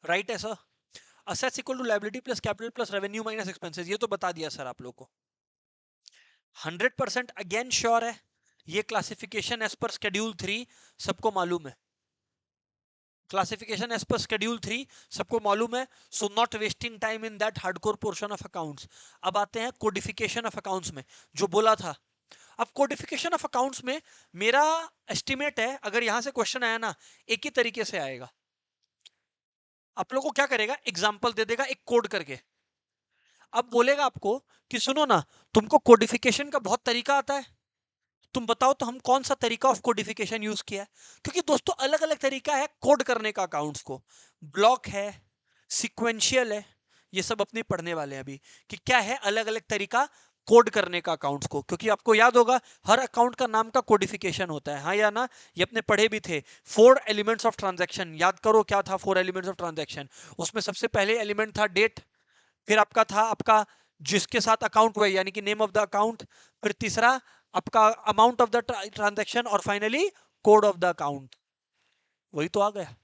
राइट है sir. Assets equal to liability plus capital plus revenue minus expenses, ये तो बता दिया सर आप लोग को। 100% अगेन श्योर है, ये क्लासिफिकेशन एज पर शेड्यूल 3 सबको मालूम है। क्लासिफिकेशन एज पर शेड्यूल 3 सबको मालूम है। So not wasting time in that hardcore portion of accounts. अब आते हैं कोडिफिकेशन ऑफ अकाउंट्स में, जो बोला था। अब कोडिफिकेशन ऑफ अकाउंट्स में मेरा एस्टिमेट है, अगर यहां से क्वेश्चन आया ना, एक ही तरीके से आएगा। आप लोगों को क्या करेगा? एग्जाम्पल दे देगा एक कोड करके। अब बोलेगा आपको कि सुनो ना, तुमको कोडिफिकेशन का बहुत तरीका आता है, तुम बताओ तो हम कौन सा तरीका ऑफ कोडिफिकेशन यूज किया है। क्योंकि दोस्तों अलग अलग तरीका है कोड करने का अकाउंट्स को। ब्लॉक है, सिक्वेंशियल है, ये सब अपने पढ़ने वाले हैं अभी कि क्या है अलग अलग तरीका कोड करने का अकाउंट्स को। क्योंकि आपको याद होगा हर अकाउंट का नाम का कोडिफिकेशन होता है, हाँ या ना? ये अपने पढ़े भी थे। 4 एलिमेंट्स ऑफ ट्रांजैक्शन, याद करो क्या था 4 एलिमेंट्स ऑफ ट्रांजैक्शन। उसमें सबसे पहले एलिमेंट था डेट, फिर आपका था आपका जिसके साथ अकाउंट हुआ यानी कि नेम ऑफ द अकाउंट, फिर तीसरा आपका अमाउंट ऑफ द ट्रांजैक्शन, और finally code of the account. वही तो आ गया।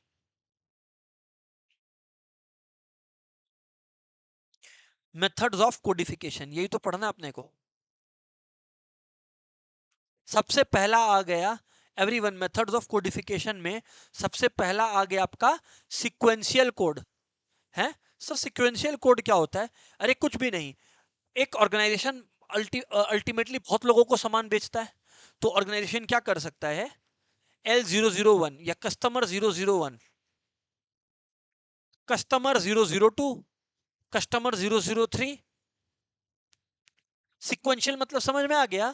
मेथड्स ऑफ कोडिफिकेशन, यही तो पढ़ना अपने को। सबसे पहला आ गया एवरीवन मेथड्स ऑफ कोडिफिकेशन में, सबसे पहला आ गया आपका सीक्वेंशियल कोड है। सर सीक्वेंशियल कोड क्या होता है? अरे कुछ भी नहीं, एक ऑर्गेनाइजेशन अल्टीमेटली बहुत लोगों को सामान बेचता है, तो ऑर्गेनाइजेशन क्या कर सकता है? L001 या कस्टमर 001, कस्टमर 002, कस्टमर 003। सिक्वेंशियल मतलब समझ में आ गया?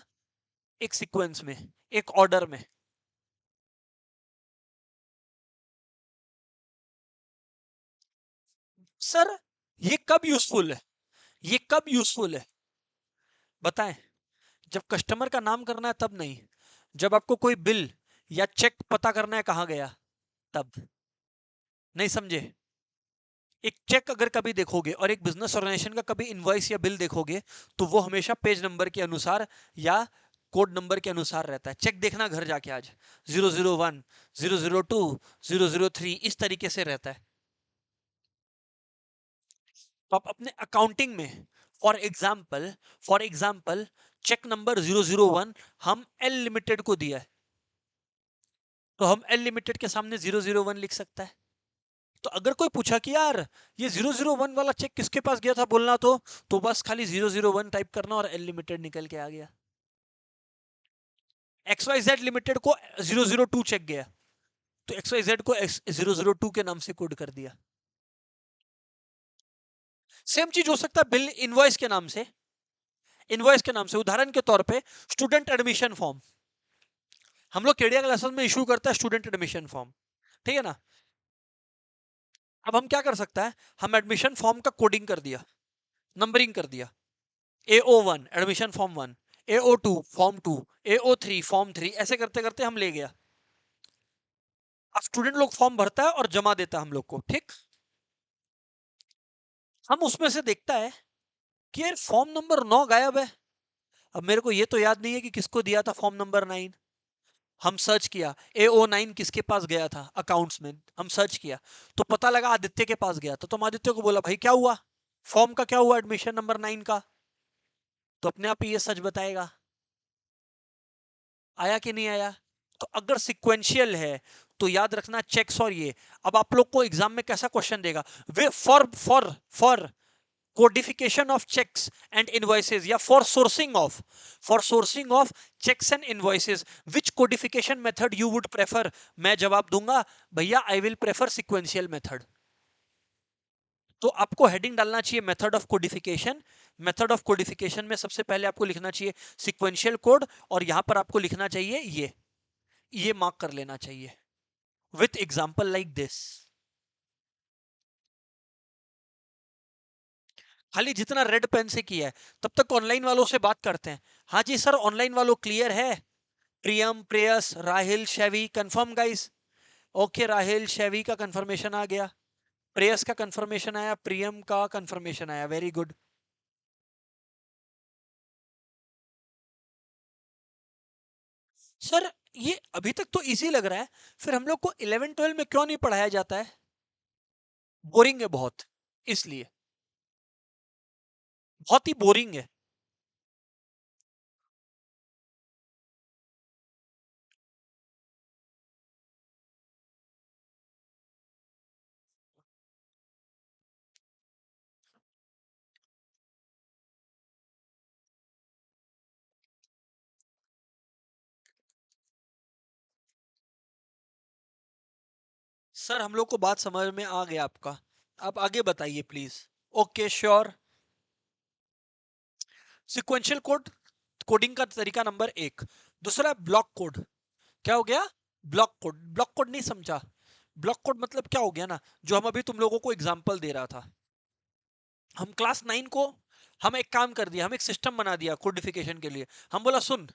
एक सीक्वेंस में, एक ऑर्डर में। सर ये कब यूजफुल है? ये कब यूजफुल है बताएं? जब कस्टमर का नाम करना है तब नहीं, जब आपको कोई बिल या चेक पता करना है कहां गया तब। नहीं समझे? एक चेक अगर कभी देखोगे और एक बिजनेस ऑर्गेनाइजेशन का कभी इनवॉइस या बिल देखोगे, तो वो हमेशा पेज नंबर के अनुसार या कोड नंबर के अनुसार रहता है। चेक देखना घर जाके आज, 001, 002, 003 इस तरीके से रहता है। तो आप अपने अकाउंटिंग में फॉर एग्जाम्पल चेक नंबर 001 हम एल लिमिटेड को दिया है, तो हम एल लिमिटेड के सामने 001 लिख सकता है। तो अगर कोई पूछा कि यार ये 001 वाला चेक किसके पास गया था बोलना, तो बस खाली 001 टाइप करना और एल लिमिटेड निकल के आ गया। XYZ लिमिटेड को 002 चेक गया, तो XYZ को 002 के नाम से कोड कर दिया। सेम चीज हो सकता है बिल इनवॉइस के नाम से, उदाहरण के तौर पे स्टूडेंट एडमिशन फॉर्म, हम लोग केडिया क्लासेस में इशू करता है स्टूडेंट एडमिशन फॉर्म, ठीक है ना। अब हम क्या कर सकता है, हम एडमिशन फॉर्म का कोडिंग कर दिया, नंबरिंग कर दिया, AO1 admission form 1, AO2 form 2, AO3 form 3, ऐसे करते करते हम ले गया। अब स्टूडेंट लोग फॉर्म भरता है और जमा देता है हम लोग को, ठीक। हम उसमें से देखता है कि यार फॉर्म नंबर 9 गायब है। अब मेरे को ये तो याद नहीं है कि किसको दिया था फॉर्म नंबर 9। हम सर्च किया AO9 किसके पास गया था अकाउंट्स में, हम सर्च किया तो पता लगा आदित्य के पास गया था। तो हम आदित्य को बोला भाई क्या हुआ, फॉर्म का क्या हुआ एडमिशन नंबर 9 का, तो अपने आप ही ये सच बताएगा आया कि नहीं आया। तो अगर सिक्वेंशियल है तो याद रखना चेक्स और ये। अब आप लोग को एग्जाम में कैसा क्वेश्चन देगा, way for codification of checks and invoices या for sourcing of checks and invoices which codification method you would prefer, मैं जवाब दूंगा भैया I will prefer sequential method। तो आपको हेडिंग डालना चाहिए method of codification. Method of codification में सबसे पहले आपको लिखना चाहिए सिक्वेंशियल कोड, और यहां पर आपको लिखना चाहिए ये मार्क कर लेना चाहिए विथ एग्जांपल लाइक दिस। खाली जितना रेड पेन से किया है, तब तक ऑनलाइन वालों से बात करते हैं। हाँ जी सर, ऑनलाइन वालों क्लियर है, Priyam, Preyas, Rahil, Shevi confirm guys. Okay, Rahil Shevi का कंफर्मेशन आ गया, प्रेयस का कंफर्मेशन आया, प्रियम का कंफर्मेशन आया, वेरी गुड। सर ये अभी तक तो इजी लग रहा है, फिर हम लोग को 11 12 में क्यों नहीं पढ़ाया जाता है, बोरिंग है बहुत, इसलिए बहुत ही बोरिंग है। सर हम लोग को बात समझ में आ गया आपका, आप आगे बताइए please. Okay sure. Sequential code, coding का तरीका नंबर 1। दूसरा ब्लॉक कोड। क्या हो गया, ब्लॉक कोड। ब्लॉक कोड नहीं समझा, ब्लॉक कोड मतलब क्या हो गया ना, जो हम अभी तुम लोगों को एग्जांपल दे रहा था। हम क्लास 9 को, हम एक काम कर दिया, हम एक सिस्टम बना दिया कोडिफिकेशन के लिए। हम बोला सुन,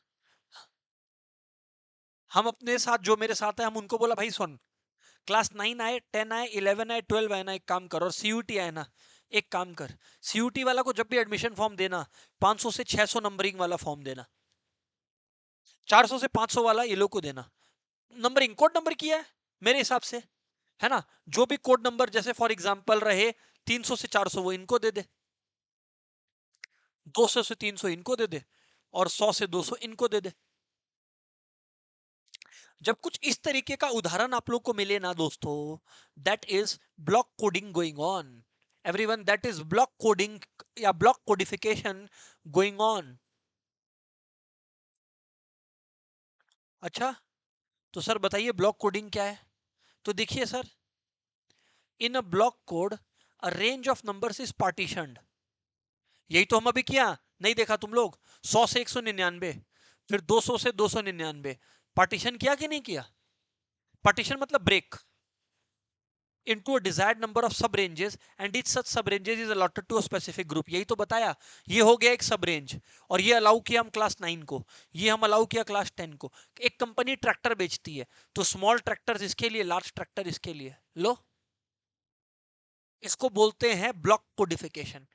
हम अपने साथ जो मेरे साथ है हम उनको बोला भाई सुन, क्लास 9 आए, 10 आए, 11 आए, 12 आए ना, एक काम कर, और सीयूटी आए ना, एक काम कर, सीयूटी वाला को जब भी एडमिशन फॉर्म देना 500 से 600 नंबरिंग वाला फॉर्म देना, 400 से 500 वाला ये लोग को देना। नंबरिंग कोड नंबर किया है मेरे हिसाब से, है ना। जो भी कोड नंबर जैसे फॉर एग्जांपल रहे 300 से 400 वो इनको दे दे, 200 से 300 इनको दे दे, और 100 से 200 इनको दे दे। जब कुछ इस तरीके का उदाहरण आप लोग को मिले ना दोस्तों, that is block coding going on, everyone, that is block coding या ब्लॉक कोडिफिकेशन गोइंग ऑन। अच्छा, तो सर बताइए ब्लॉक कोडिंग क्या है। तो देखिए sir, in a block code a range of numbers is partitioned. यही तो हम अभी किया, नहीं देखा तुम लोग, 100 से 199, फिर 200 से 299, पार्टीशन किया कि नहीं किया। पार्टीशन मतलब break into a desired number of sub ranges and each such sub ranges is allotted to a specific group। यही तो बताया, ये हो गया एक सब रेंज, और ये अलाउ किया हम क्लास 9 को, ये हम अलाउ किया क्लास 10 को। एक कंपनी ट्रैक्टर बेचती है, तो स्मॉल ट्रैक्टर इसके लिए, लार्ज ट्रैक्टर इसके लिए, लो, इसको बोलते हैं block codification.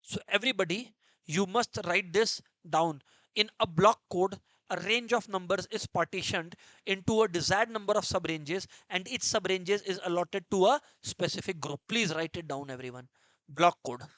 So everybody, you must write this down. In a block code, a range of numbers is partitioned into a desired number of subranges, and each subranges is allotted to a specific group. Please write it down, everyone. Block code.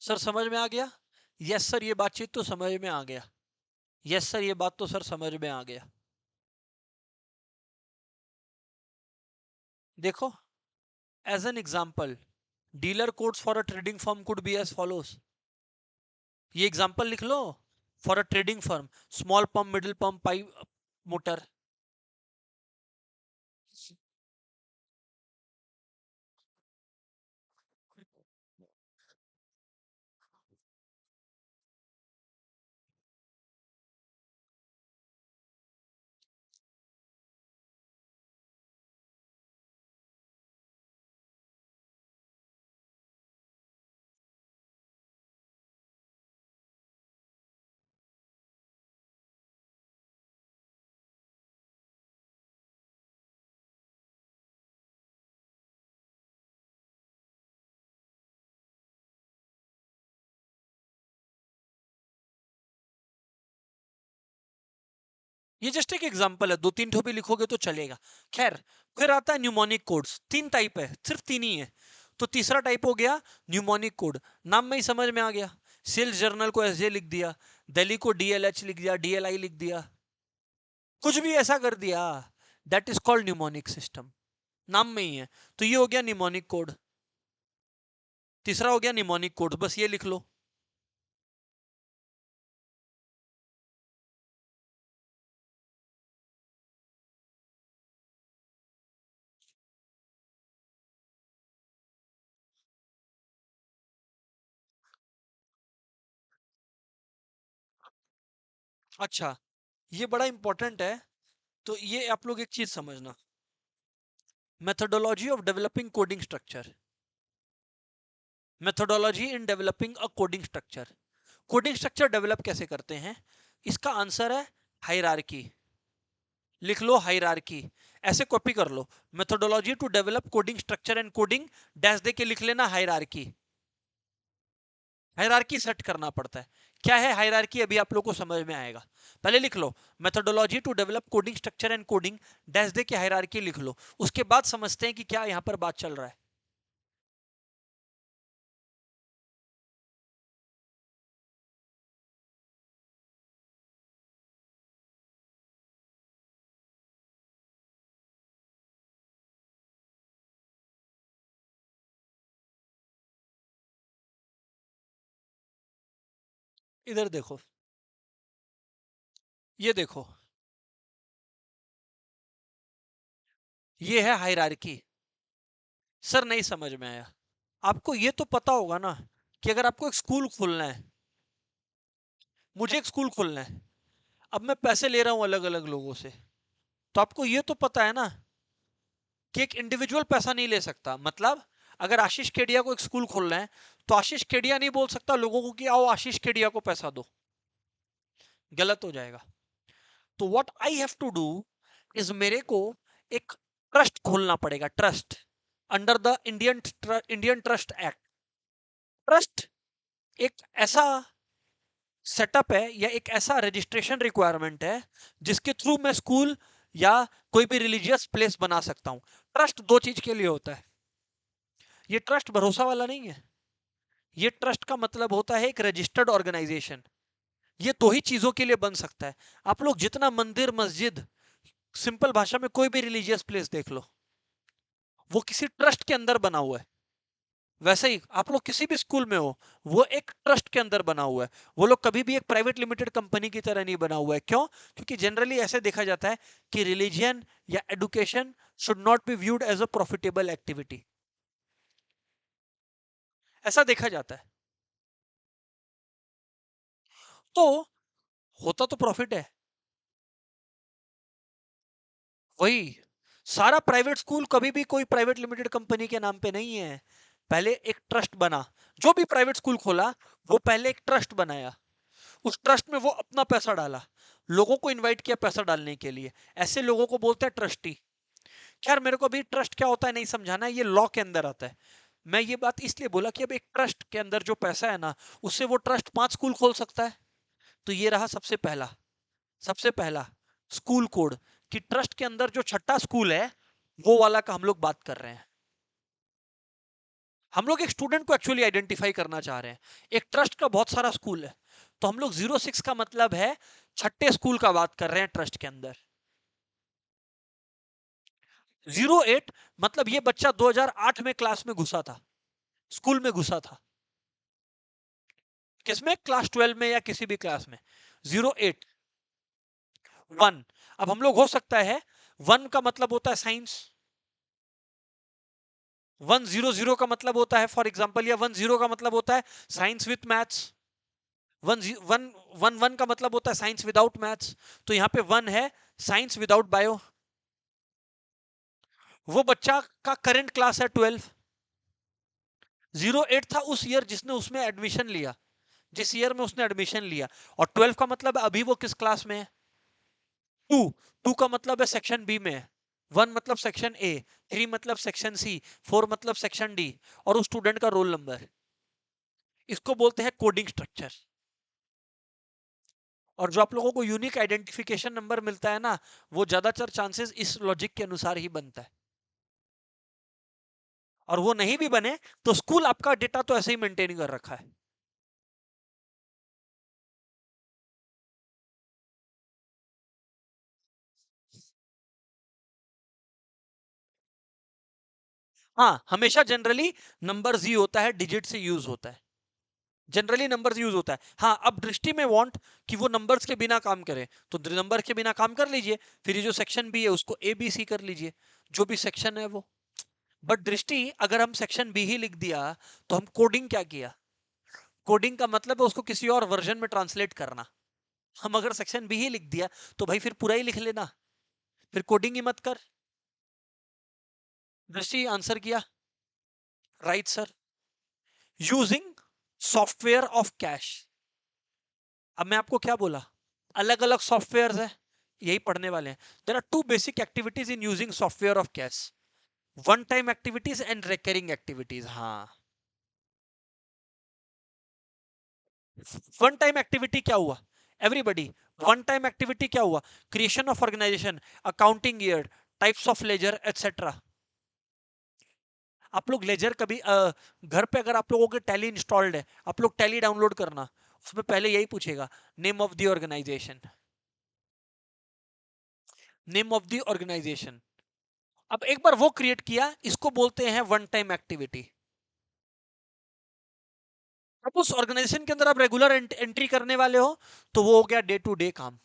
Sir समझ में आ गया? Yes sir, ये बातचीत तो समझ में आ गया। यस सर, ये बात तो सर समझ में आ गया। देखो, as an example, dealer codes for a trading firm could be as follows. ये एग्जाम्पल लिख लो। For a trading firm, small pump, middle pump, pipe, motor. ये जस्ट एक एग्जांपल है, दो तीन ठो भी लिखोगे तो चलेगा। खैर, फिर आता है न्यूमोनिक कोड्स। तीन टाइप है, सिर्फ तीन ही है। तो तीसरा टाइप हो गया न्यूमोनिक कोड। नाम में ही समझ में आ गया। सेल्स जर्नल को एसजे लिख दिया, दिल्ली को डीएलएच लिख दिया, डीएलआई लिख दिया, कुछ भी ऐसा कर दिया, that is called mnemonic system. नाम में ही है। तो ये हो गया न्यूमोनिक कोड। तीसरा हो गया न्यूमोनिक कोड, बस ये लिख लो। अच्छा, ये बड़ा इंपॉर्टेंट है। तो ये आप लोग एक चीज समझना, methodology of developing coding structure. Methodology in developing a coding structure. Coding structure develop कैसे करते हैं? इसका आंसर है हायरार्की। लिख लो हायरार्की, ऐसे कॉपी कर लो। Methodology to develop coding structure and coding, dash दे के लिख लेना हायरार्की। हायरार्की सेट करना पड़ता है। क्या है हायरार्की, अभी आप लोगों को समझ में आएगा। पहले लिख लो methodology to develop coding structure and coding, dash दे के हायरार्की लिख लो। उसके बाद समझते हैं कि क्या यहां पर बात चल रहा है। इधर देखो, ये देखो, ये है हायरार्की। सर नहीं समझ में आया। आपको ये तो पता होगा ना कि अगर आपको एक स्कूल खोलना है, मुझे एक स्कूल खोलना है, अब मैं पैसे ले रहा हूं अलग अलग लोगों से, तो आपको ये तो पता है ना कि एक इंडिविजुअल पैसा नहीं ले सकता। मतलब अगर आशीष केडिया को एक स्कूल खोलना है, तो आशीष केडिया नहीं बोल सकता लोगों को कि आओ आशीष केडिया को पैसा दो, गलत हो जाएगा। तो what I have to do is, मेरे को एक ट्रस्ट खोलना पड़ेगा, trust, under the Indian Trust Act. Trust एक ऐसा सेटअप है या एक ऐसा रजिस्ट्रेशन रिक्वायरमेंट है जिसके थ्रू मैं स्कूल या कोई भी रिलीजियस प्लेस बना सकता हूं। ट्रस्ट दो चीज के लिए होता है। ये ट्रस्ट भरोसा वाला नहीं है। ये ट्रस्ट का मतलब होता है एक रजिस्टर्ड ऑर्गेनाइजेशन। ये दो ही चीजों के लिए बन सकता है। आप लोग जितना मंदिर, मस्जिद, सिंपल भाषा में कोई भी रिलीजियस प्लेस देख लो, वो किसी ट्रस्ट के अंदर बना हुआ है। वैसे ही आप लोग किसी भी स्कूल में हो, वो एक ट्रस्ट के अंदर बना हुआ है। वो लोग कभी भी एक प्राइवेट लिमिटेड कंपनी की तरह नहीं बना हुआ है। क्यों? क्योंकि जनरली ऐसे देखा जाता है कि रिलीजियन या education should not be viewed as a profitable activity. ऐसा देखा जाता है। तो होता तो प्रॉफिट है। वही, सारा प्राइवेट स्कूल कभी भी कोई प्राइवेट लिमिटेड कंपनी के नाम पे नहीं है। पहले एक ट्रस्ट बना। जो भी प्राइवेट स्कूल खोला, वो पहले एक ट्रस्ट बनाया। उस ट्रस्ट में वो अपना पैसा डाला, लोगों को इनवाइट किया पैसा डालने के लिए। ऐसे लोगों को बोलते हैं ट्रस्टी। खैर, मेरे को भी ट्रस्ट क्या होता है नहीं समझाना, ये लॉ के अंदर आता है। मैं ये बात इसलिए बोला कि अब एक ट्रस्ट के अंदर जो पैसा है ना, उससे वो ट्रस्ट 5 स्कूल खोल सकता है। तो ये रहा सबसे पहला स्कूल कोड, कि ट्रस्ट के अंदर जो छठा स्कूल है, वो वाला का हम लोग बात कर रहे हैं। हम लोग एक स्टूडेंट को एक्चुअली आइडेंटिफाई करना चाह रहे हैं। एक ट्रस्ट का बहुत सारा स्कूल है, तो हम लोग 06 का मतलब है छठे स्कूल का बात कर रहे हैं ट्रस्ट के अंदर। 08 मतलब ये बच्चा 2008 में क्लास में घुसा था, स्कूल में घुसा था। किसमें? क्लास 12 में या किसी भी क्लास में। 08 1। अब हम लोग हो सकता है, 1 का मतलब होता है साइंस, 100 का मतलब होता है फॉर एग्जाम्पल, या 10 का मतलब होता है science with maths. One one one one का मतलब होता है साइंस विदाउट मैथ्स। तो यहाँ पे 1 है साइंस विदाउट बायो। वो बच्चा का करंट क्लास है 12। 08 था उस ईयर जिसने उसमें एडमिशन लिया, जिस ईयर में उसने एडमिशन लिया। और 12 का मतलब अभी वो किस क्लास में है? 2। 2 का मतलब है सेक्शन बी में है। 1 मतलब सेक्शन ए, 3 मतलब सेक्शन सी, 4 मतलब सेक्शन डी, और उस स्टूडेंट का रोल नंबर। इसको बोलते हैं कोडिंग स्ट्रक्चर। और जो आप लोगों को यूनिक आइडेंटिफिकेशन नंबर मिलता है ना, वो ज्यादातर चांसेस इस लॉजिक के अनुसार ही बनता है। और वो नहीं भी बने तो स्कूल आपका डेटा तो ऐसे ही मेंटेन कर रखा है। हाँ, हमेशा जनरली नंबर ही होता है, डिजिट से यूज होता है। जनरली नंबर्स यूज होता है। हाँ, अब दृष्टि में वांट कि वो नंबर्स के बिना काम करे, तो नंबर के बिना काम कर लीजिए। फिर ये जो सेक्शन बी है उसको ए बी सी कर लीजिए, जो भी सेक्शन है वो। बट दृष्टि, अगर हम सेक्शन बी ही लिख दिया, तो हम कोडिंग क्या किया? कोडिंग का मतलब है उसको किसी और वर्जन में ट्रांसलेट करना। हम अगर सेक्शन बी ही लिख दिया, तो भाई फिर पूरा ही लिख लेना, फिर कोडिंग ही मत कर। दृष्टि आंसर किया। Right sir. Using software of cash. अब मैं आपको क्या बोला? अलग अलग सॉफ्टवेयर है, यही पढ़ने वाले हैं। There are two basic activities in using software of cash, one time activities and recurring activities. हाँ, वन टाइम एक्टिविटी क्या हुआ? एवरीबडी, वन टाइम एक्टिविटी क्या हुआ? Creation of organisation, accounting year, types of ledger etcetera. आप लोग laser कभी घर पे अगर आप लोगों के टैली इंस्टॉल्ड है, आप लोग टैली डाउनलोड करना, उसमें पहले यही पूछेगा, name of the organisation, name of the organisation. अब एक बार वो क्रिएट किया, इसको बोलते हैं वन टाइम एक्टिविटी। अब उस ऑर्गेनाइजेशन के अंदर आप रेगुलर एंट्री करने वाले हो, तो वो हो गया डे टू डे काम।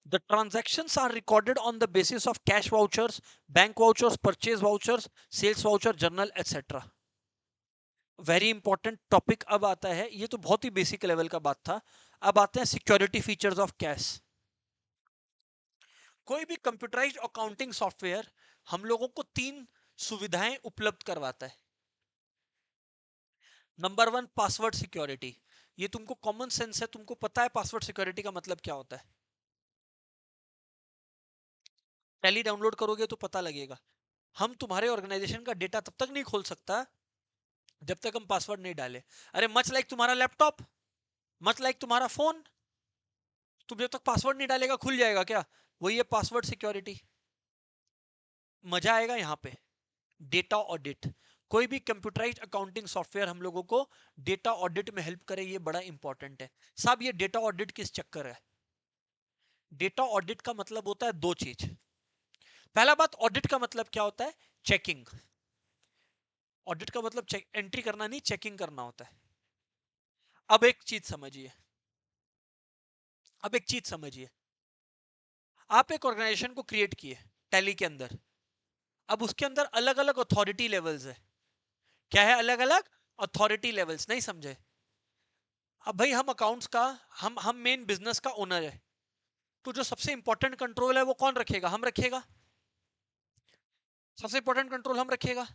The transactions are recorded on the basis of cash vouchers, bank vouchers, purchase vouchers, sales voucher, journal, etc. Very important topic अब आता है, ये तो बहुत ही बेसिक लेवल का बात था। अब आते हैं सिक्योरिटी फीचर्स ऑफ कैश। कोई भी कंप्यूटराइज्ड अकाउंटिंग सॉफ्टवेयर हम लोगों को 3 सुविधाएं उपलब्ध करवाता है। Number 1, password security. ये तुमको कॉमन सेंस है, तुमको पता है पासवर्ड सिक्योरिटी का मतलब क्या होता है। टैली डाउनलोड करोगे तो पता लगेगा। हम तुम्हारे ऑर्गेनाइजेशन का डेटा तब तक नहीं खोल सकता जब तक हम पासवर्ड नहीं डाले। अरे मच लाइक तुम्हारा लैपटॉप, मच लाइक तुम्हारा फोन, तुम जब तक पासवर्ड नहीं डालेगा खुल जाएगा क्या? वही है पासवर्ड सिक्योरिटी। मजा आएगा यहाँ पे। Data audit. कोई भी कंप्यूटराइज्ड अकाउंटिंग सॉफ्टवेयर हम लोगों को डेटा ऑडिट में हेल्प करे, ये बड़ा इंपॉर्टेंट है। साहब, ये डेटा ऑडिट किस चक्कर है? डेटा ऑडिट का मतलब होता है दो चीज। पहला बात, ऑडिट का मतलब क्या होता है? चेकिंग। ऑडिट का मतलब एंट्री करना नहीं, चेकिंग करना होता है। अब एक चीज समझिए, अब एक चीज समझिए, आप एक ऑर्गेनाइजेशन को क्रिएट किए टैली के अंदर। अब उसके अंदर अलग अलग अथॉरिटी लेवल्स है। क्या है? अलग अलग अथॉरिटी लेवल्स। नहीं समझे? अब भाई हम अकाउंट्स का, हम मेन बिजनेस का ओनर है, तो जो सबसे इंपॉर्टेंट कंट्रोल है वो कौन रखेगा? हम रखेगा। सबसे इंपॉर्टेंट कंट्रोल हम रखेगा।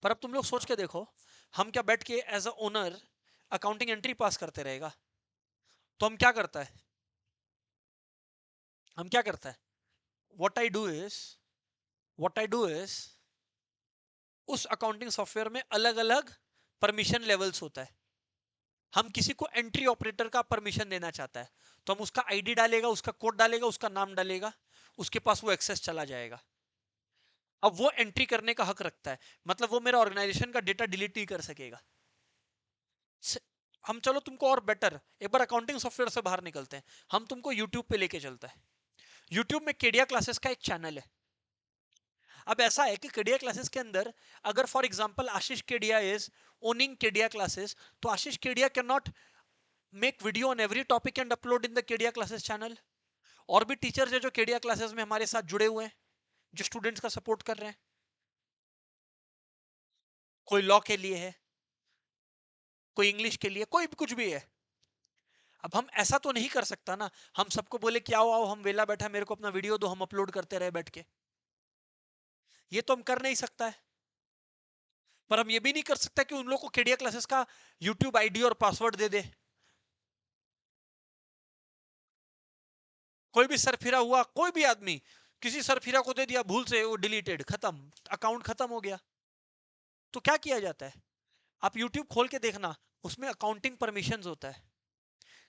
पर अब तुम लोग सोच के देखो, हम क्या बैठ के as a owner accounting entry pass करते रहेगा? तो हम क्या करता है, हम क्या करता है, what I do is, what I do is, उस अकाउंटिंग सॉफ्टवेयर में अलग अलग परमिशन लेवल्स होता है। हम किसी को एंट्री ऑपरेटर का परमिशन देना चाहता है, तो हम उसका आईडी डालेगा, उसका कोड डालेगा, उसका नाम डालेगा, उसके पास वो एक्सेस चला जाएगा। अब वो एंट्री करने का हक रखता है, मतलब वो मेरा ऑर्गेनाइजेशन का डेटा डिलीट नहीं कर सकेगा। हम चलो तुमको और बेटर, एक बार अकाउंटिंग सॉफ्टवेयर से बाहर निकलते हैं, हम तुमको यूट्यूब पे लेके चलते हैं। यूट्यूब में केडिया क्लासेस का एक चैनल है। अब ऐसा है कि केडिया क्लासेस के अंदर, अगर for example Ashish Kedia is owning Kedia classes, तो Ashish Kedia can not make video on every topic and upload in the Kedia classes channel. और भी टीचर्स है जो केडिया क्लासेस में हमारे साथ जुड़े हुए हैं, जो स्टूडेंट्स का सपोर्ट कर रहे हैं। कोई लॉ के लिए है, कोई इंग्लिश के लिए, कोई भी कुछ भी है। अब हम ऐसा तो नहीं कर सकता ना, हम सबको बोले कि आओ आओ, हम वेला बैठा, मेरे को अपना वीडियो दो, हम अपलोड करते रहे बैठ के। ये तो हम कर नहीं सकता है। पर हम ये भी नहीं कर सकता कि उन लोगों को केडिया क्लासेस का यूट्यूब आईडी और पासवर्ड दे दे। कोई भी सरफिरा हुआ, कोई भी आदमी किसी सरफिरा को दे दिया भूल से, वो डिलीटेड, खत्म, अकाउंट खत्म हो गया। तो क्या किया जाता है? आप यूट्यूब खोल के देखना, उसमें अकाउंटिंग परमिशंस होता है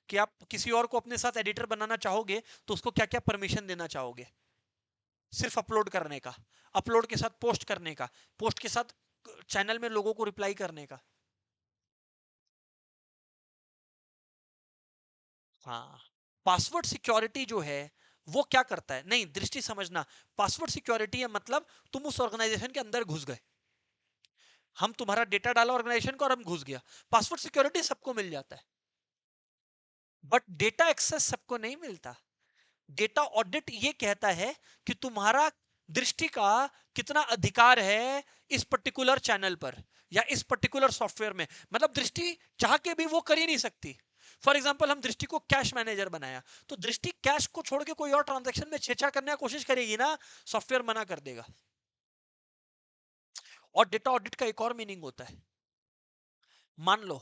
कि आप किसी और को अपने साथ एडिटर बनाना चाहोगे तो उसको क्या क्या परमिशन देना चाहोगे। सिर्फ अपलोड करने का, अपलोड के साथ पोस्ट करने का, पोस्ट के साथ चैनल में लोगों को रिप्लाई करने का। हाँ, पासवर्ड सिक्योरिटी जो है वो क्या करता है? नहीं, दृष्टि समझना, पासवर्ड सिक्योरिटी है मतलब तुम उस ऑर्गेनाइजेशन के अंदर घुस गए, हम तुम्हारा डेटा डाला ऑर्गेनाइजेशन का और हम घुस गया। पासवर्ड सिक्योरिटी सबको मिल जाता है, बट डेटा एक्सेस सबको नहीं मिलता। डेटा ऑडिट ये कहता है कि तुम्हारा दृष्टि का कितना अधिकार है इस पर्टिकुलर चैनल पर या इस पर्टिकुलर सॉफ्टवेयर में। मतलब दृष्टि चाह के भी वो कर ही नहीं सकती। फॉर एग्जांपल हम दृष्टि को कैश मैनेजर बनाया, तो दृष्टि कैश को छोड़ के कोई और ट्रांजैक्शन में छेड़छाड़ करने की कोशिश करेगी ना, सॉफ्टवेयर मना कर देगा। और डेटा ऑडिट का एक और मीनिंग होता है, मान लो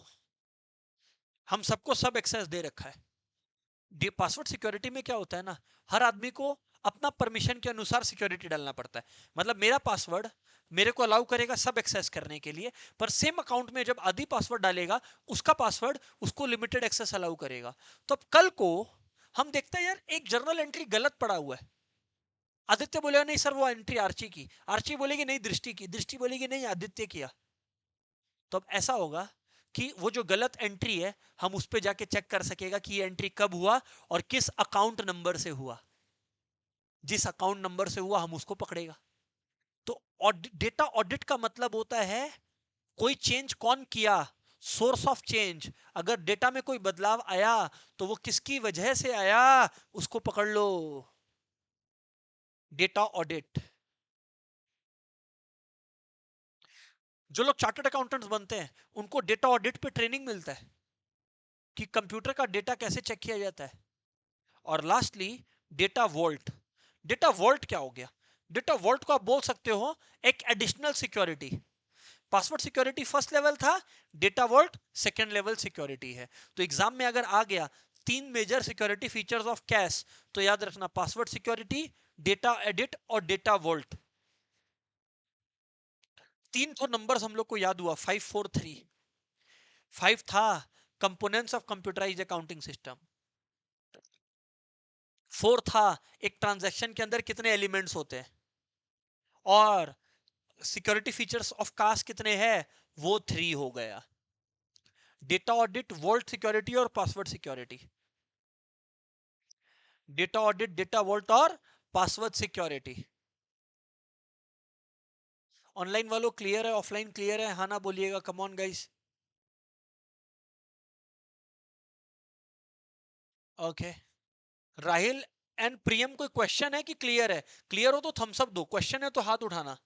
हम सबको सब एक्सेस दे रखा है। पासवर्ड सिक्योरिटी में क्या होता है ना, हर आदमी को अपना परमिशन के अनुसार सिक्योरिटी डालना पड़ता है। मतलब मेरा पासवर्ड मेरे को अलाउ करेगा सब एक्सेस करने के लिए, पर सेम अकाउंट में जब आदि पासवर्ड डालेगा, उसका पासवर्ड उसको लिमिटेड एक्सेस अलाउ करेगा। तो अब कल को हम देखते हैं यार एक जर्नल एंट्री गलत पड़ा हुआ है, आदित्य बोलेगा नहीं सर वो एंट्री आर्ची की, आर्ची बोलेगी नहीं दृष्टि की, दृष्टि बोलेगी नहीं आदित्य किया। तो अब ऐसा होगा कि वो जो गलत एंट्री है हम उस पर जाके चेक कर सकेगा कि ये एंट्री कब हुआ और किस अकाउंट नंबर से हुआ। जिस अकाउंट नंबर से हुआ हम उसको पकड़ेगा। तो डेटा ऑडिट का मतलब होता है कोई चेंज कौन किया, सोर्स ऑफ चेंज। अगर डेटा में कोई बदलाव आया तो वो किसकी वजह से आया, उसको पकड़ लो। Data audit. जो लोग चार्टर्ड अकाउंटेंट्स बनते हैं उनको डेटा ऑडिट पे ट्रेनिंग मिलता है कि कंप्यूटर का डेटा कैसे चेक किया जाता है। और lastly data vault. Data vault क्या हो गया? डेटा वॉल्ट को आप बोल सकते हो एक additional security. Password security first level था, data vault second level security है। तो एग्जाम में अगर आ गया तीन major security features of CAS, तो याद रखना पासवर्ड सिक्योरिटी, डेटा एडिट और डेटा वॉल्ट। तीन तो नंबर्स हम लोग को याद हुआ, 543। 5 था components of computerised accounting system. 4 था एक ट्रांजैक्शन के अंदर कितने एलिमेंट्स होते हैं। और सिक्योरिटी फीचर्स ऑफ कास्ट कितने हैं, वो 3 हो गया। डेटा ऑडिट, वॉल्ट सिक्योरिटी और password security. Data audit, data vault और पासवर्ड सिक्योरिटी। ऑनलाइन वालों क्लियर है, ऑफलाइन क्लियर है? हाँ ना बोलिएगा, come on guys. Okay, Rahil and Priyam, कोई क्वेश्चन है कि क्लियर है? क्लियर हो तो थम्स अप दो, क्वेश्चन है तो हाथ उठाना।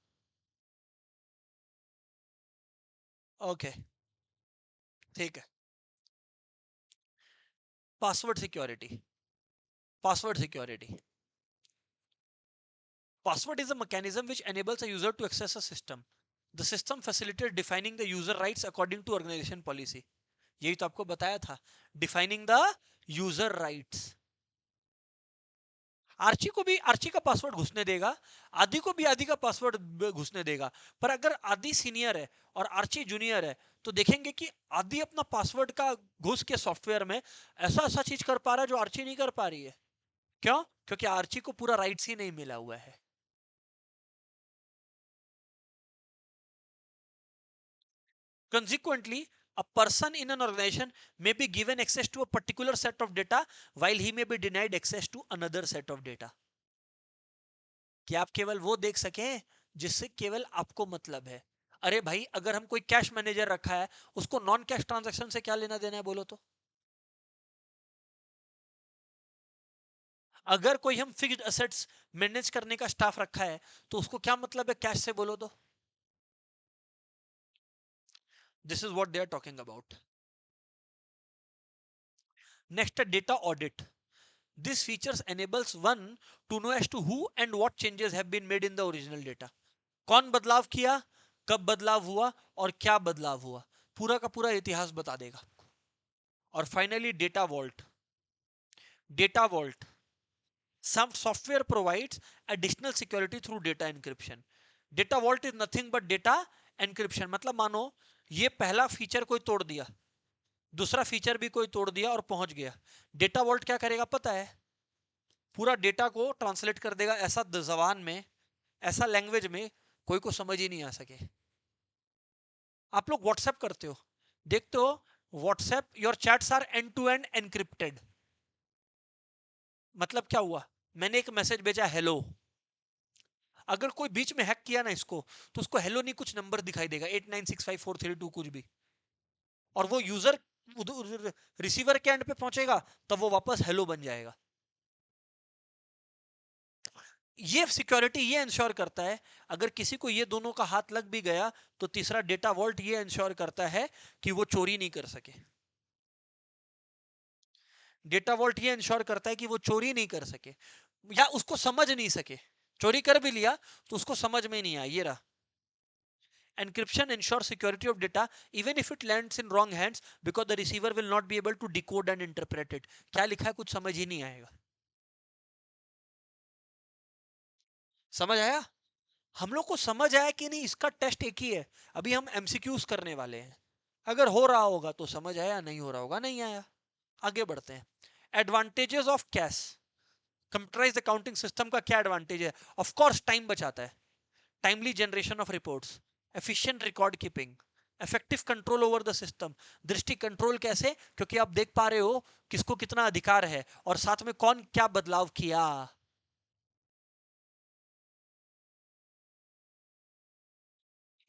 ओके, ठीक है। Password security, password security, password is a mechanism which enables a user to access a system. The system facilitates defining the user rights according to organization policy. यही तो आपको बताया था, डिफाइनिंग द यूजर राइट्स। आर्ची को भी Archie का password घुसने देगा, आदि को भी आदि का पासवर्ड घुसने देगा। पर अगर आदि सीनियर है और आर्ची जूनियर है तो देखेंगे कि आदि अपना पासवर्ड का घुस के सॉफ्टवेयर में ऐसा ऐसा चीज कर पा रहा है जो आर्ची नहीं कर पा रही है। क्यों? क्योंकि आर्ची को पूरा राइट्स ही नहीं मिला हुआ है। Consequently, a person in an organization may be given access to a particular set of data while he may be denied access to another set of data. कि आप केवल वो देख सकें जिससे केवल आपको मतलब है। अरे भाई, अगर हम कोई कैश मैनेजर रखा है, उसको नॉन कैश ट्रांजैक्शन से क्या लेना देना है बोलो तो? अगर कोई हम फिक्स्ड एसेट्स मैनेज करने का स्टाफ रखा है तो उसको क्या मतलब है कैश से बोलो तो? This is what they are talking about. Next है data audit. This features enables one to know as to who and what changes have been made in the original data. कौन बदलाव किया, कब बदलाव हुआ और क्या बदलाव हुआ, पूरा का पूरा इतिहास बता देगा। और finally data vault. Data vault, some software provides additional security through data encryption. Data vault is nothing but data encryption। मतलब मानो ये पहला फीचर कोई तोड़ दिया, दूसरा फीचर भी कोई तोड़ दिया और पहुंच गया, डेटा वॉल्ट क्या करेगा पता है? पूरा डेटा को ट्रांसलेट कर देगा ऐसा जबान में, ऐसा लैंग्वेज में कोई को समझ ही नहीं आ सके। आप लोग व्हाट्सएप करते हो, देखते हो WhatsApp your chats are end to end encrypted. मतलब क्या हुआ? मैंने एक मैसेज भेजा हेलो, अगर कोई बीच में हैक किया ना इसको, तो उसको हेलो नहीं कुछ नंबर दिखाई देगा, 896543 कुछ भी, और वो यूजर रिसीवर के एंड पे पहुंचेगा तब वो वापस हेलो बन जाएगा। ये सिक्योरिटी ये इंश्योर करता है, अगर किसी को ये दोनों का हाथ लग भी गया तो तीसरा डेटा वॉल्ट ये इंश्योर करता है कि वो चोरी नहीं कर सके। डेटा वॉल्ट ये इंश्योर करता है कि वो चोरी नहीं कर सके या उसको समझ नहीं सके। चोरी कर भी लिया तो उसको समझ में नहीं आया। ये रहा, encryption ensures security of data even if it lands in wrong hands because the receiver will not be able to decode and interpret it। क्या लिखा है कुछ समझ ही नहीं आएगा। समझ आया? हम लोग को समझ आया कि नहीं, इसका टेस्ट एक ही है। अभी हम एमसीक्यूज करने वाले हैं, अगर हो रहा होगा तो समझ आया, नहीं हो रहा होगा नहीं आया। आगे बढ़ते हैं। Advantages of cash. Computerised accounting system का क्या एडवांटेज है? ऑफ कोर्स टाइम बचाता है, timely generation of reports, efficient record keeping, effective control over the system. दृष्टि कंट्रोल कैसे? क्योंकि आप देख पा रहे हो किसको कितना अधिकार है और साथ में कौन क्या बदलाव किया।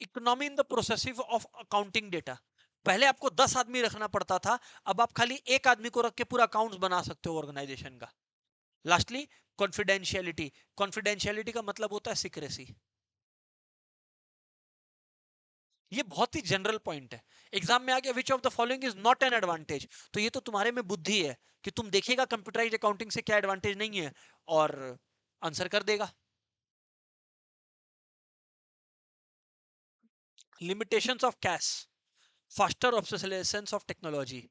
Economy in the progressive of accounting data. पहले आपको 10 आदमी रखना पड़ता था, अब आप खाली एक आदमी को रख के पूरा अकाउंट्स बना सकते हो ऑर्गेनाइजेशन का। Lastly, confidentiality. कॉन्फिडेंशियलिटी का मतलब होता है सिक्रेसी। ये बहुत ही जनरल पॉइंट है। एग्जाम में आ गया which of the following is not an advantage, तो ये तो तुम्हारे में बुद्धि है कि तुम देखेगा कंप्यूटराइज अकाउंटिंग से क्या एडवांटेज नहीं है और आंसर कर देगा। Limitations of cash, faster obsolescence of technology.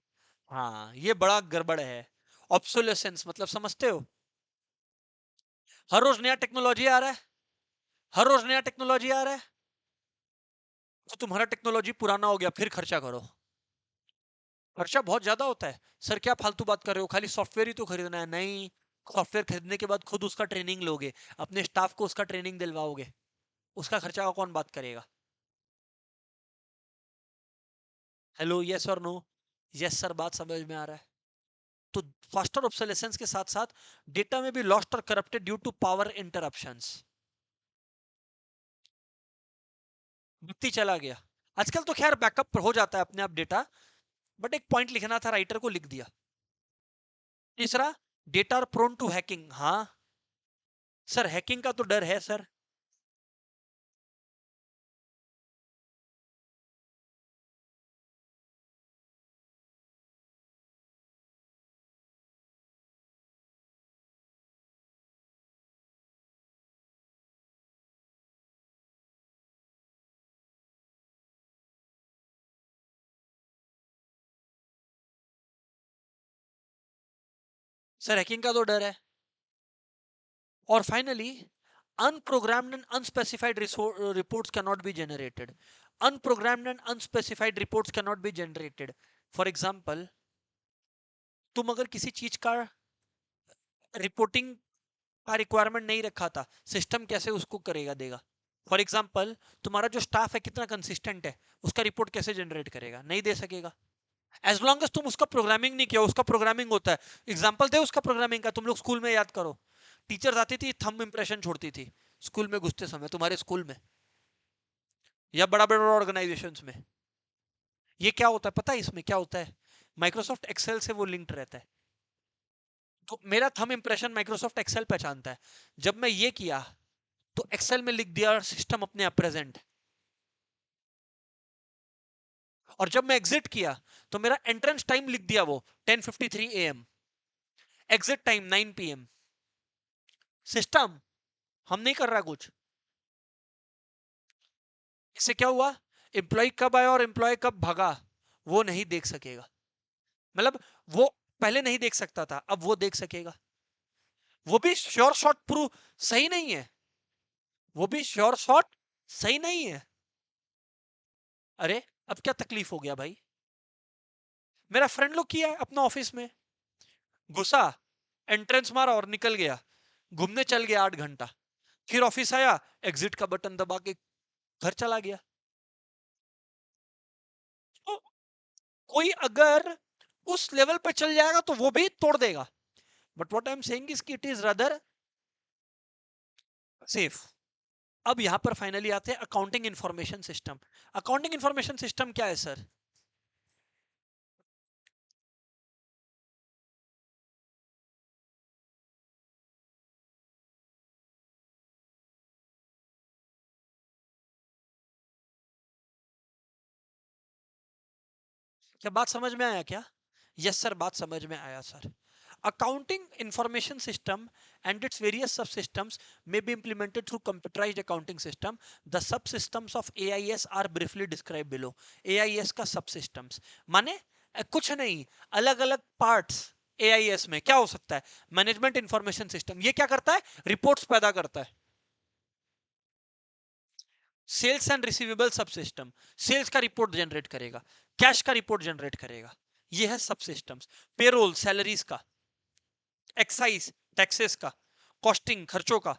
हाँ, ये बड़ा गड़बड़ है। ऑब्सोलेसेंस मतलब समझते हो? हर रोज नया टेक्नोलॉजी आ रहा है, हर रोज नया टेक्नोलॉजी आ रहा है, तो तुम्हारा टेक्नोलॉजी पुराना हो गया फिर खर्चा करो। खर्चा बहुत ज्यादा होता है। सर क्या फालतू बात कर रहे हो, खाली सॉफ्टवेयर ही तो खरीदना है? नहीं, सॉफ्टवेयर खरीदने के बाद खुद उसका ट्रेनिंग लोगे, अपने स्टाफ को उसका ट्रेनिंग दिलवाओगे, उसका खर्चा का कौन बात करेगा? हेलो, यस और नो? यस सर, बात समझ में आ रहा है। तो फास्टर ऑब्सोलेसेंस के साथ साथ डेटा में भी लॉस्ट और corrupted due to power interruptions. बत्ती चला गया, आजकल तो खैर बैकअप हो जाता है अपने आप डेटा, बट एक पॉइंट लिखना था, राइटर को लिख दिया। तीसरा, data are prone to hacking. हाँ सर, हैकिंग का तो डर है सर। सर हैकिंग का तो डर है। और finally, unprogrammed and unspecified reports cannot be generated. Unprogrammed and unspecified reports cannot be generated. For example, तुम अगर किसी चीज का रिपोर्टिंग का रिक्वायरमेंट नहीं रखा था, सिस्टम कैसे उसको करेगा, देगा? फॉर एग्जाम्पल, तुम्हारा जो स्टाफ है कितना कंसिस्टेंट है, उसका रिपोर्ट कैसे जनरेट करेगा? नहीं दे सकेगा। एज लॉन्ग एज तुम उसका प्रोग्रामिंग नहीं किया, उसका प्रोग्रामिंग होता है। एग्जाम्पल दे उसका प्रोग्रामिंग का, तुम लोग स्कूल में याद करो, टीचर्स आती थी, थंब इंप्रेशन छोड़ती थी स्कूल में घुसते समय, तुम्हारे स्कूल में या बड़ा बड़ा ऑर्गेनाइजेशन में। ये क्या होता है पता है? इसमें क्या होता है, माइक्रोसॉफ्ट एक्सेल से वो लिंक्ड रहता है। तो मेरा थंब इंप्रेशन माइक्रोसॉफ्ट एक्सेल पहचानता है। जब मैं ये किया तो एक्सेल में लिख दिया सिस्टम अपने आप प्रेजेंट। और जब मैं एग्जिट किया तो मेरा एंट्रेंस टाइम लिख दिया वो 10:53 AM, exit time 9 PM। System हम नहीं कर रहा कुछ। इससे क्या हुआ, एम्प्लॉय कब आया और एम्प्लॉय कब भागा वो नहीं देख सकेगा। मतलब वो पहले नहीं देख सकता था, अब वो देख सकेगा। वो भी श्योर शॉट प्रूफ सही नहीं है, वो भी श्योर शॉट सही नहीं है। अरे अब क्या तकलीफ हो गया भाई? मेरा फ्रेंड लोग किया है अपना ऑफिस में, घुसा, एंट्रेंस मारा और निकल गया, घूमने चल गया 8 घंटा, फिर ऑफिस आया, एग्जिट का बटन दबा के घर चला गया। तो कोई अगर उस लेवल पे चल जाएगा तो वो भी तोड़ देगा। But what I am saying is कि इट इज रदर सेफ। अब यहां पर फाइनली आते हैं accounting information system. Accounting information system क्या है सर? क्या बात समझ में आया क्या? यस सर, बात समझ में आया sir. Accounting information system and its various subsystems may be implemented through computerized accounting system. The subsystems of AIS are briefly described below. AIS का subsystems माने कुछ नहीं, अलग अलग parts। AIS में क्या हो सकता है? मैनेजमेंट इंफॉर्मेशन सिस्टम, ये क्या करता है? रिपोर्ट्स पैदा करता है। सेल्स एंड रिसीवेबल सब सिस्टम, सेल्स का रिपोर्ट जनरेट करेगा, कैश का रिपोर्ट जनरेट करेगा। ये है सब सिस्टम्स। पेरोल सैलरीज का, एक्साइज टैक्सेस का, कॉस्टिंग खर्चों का,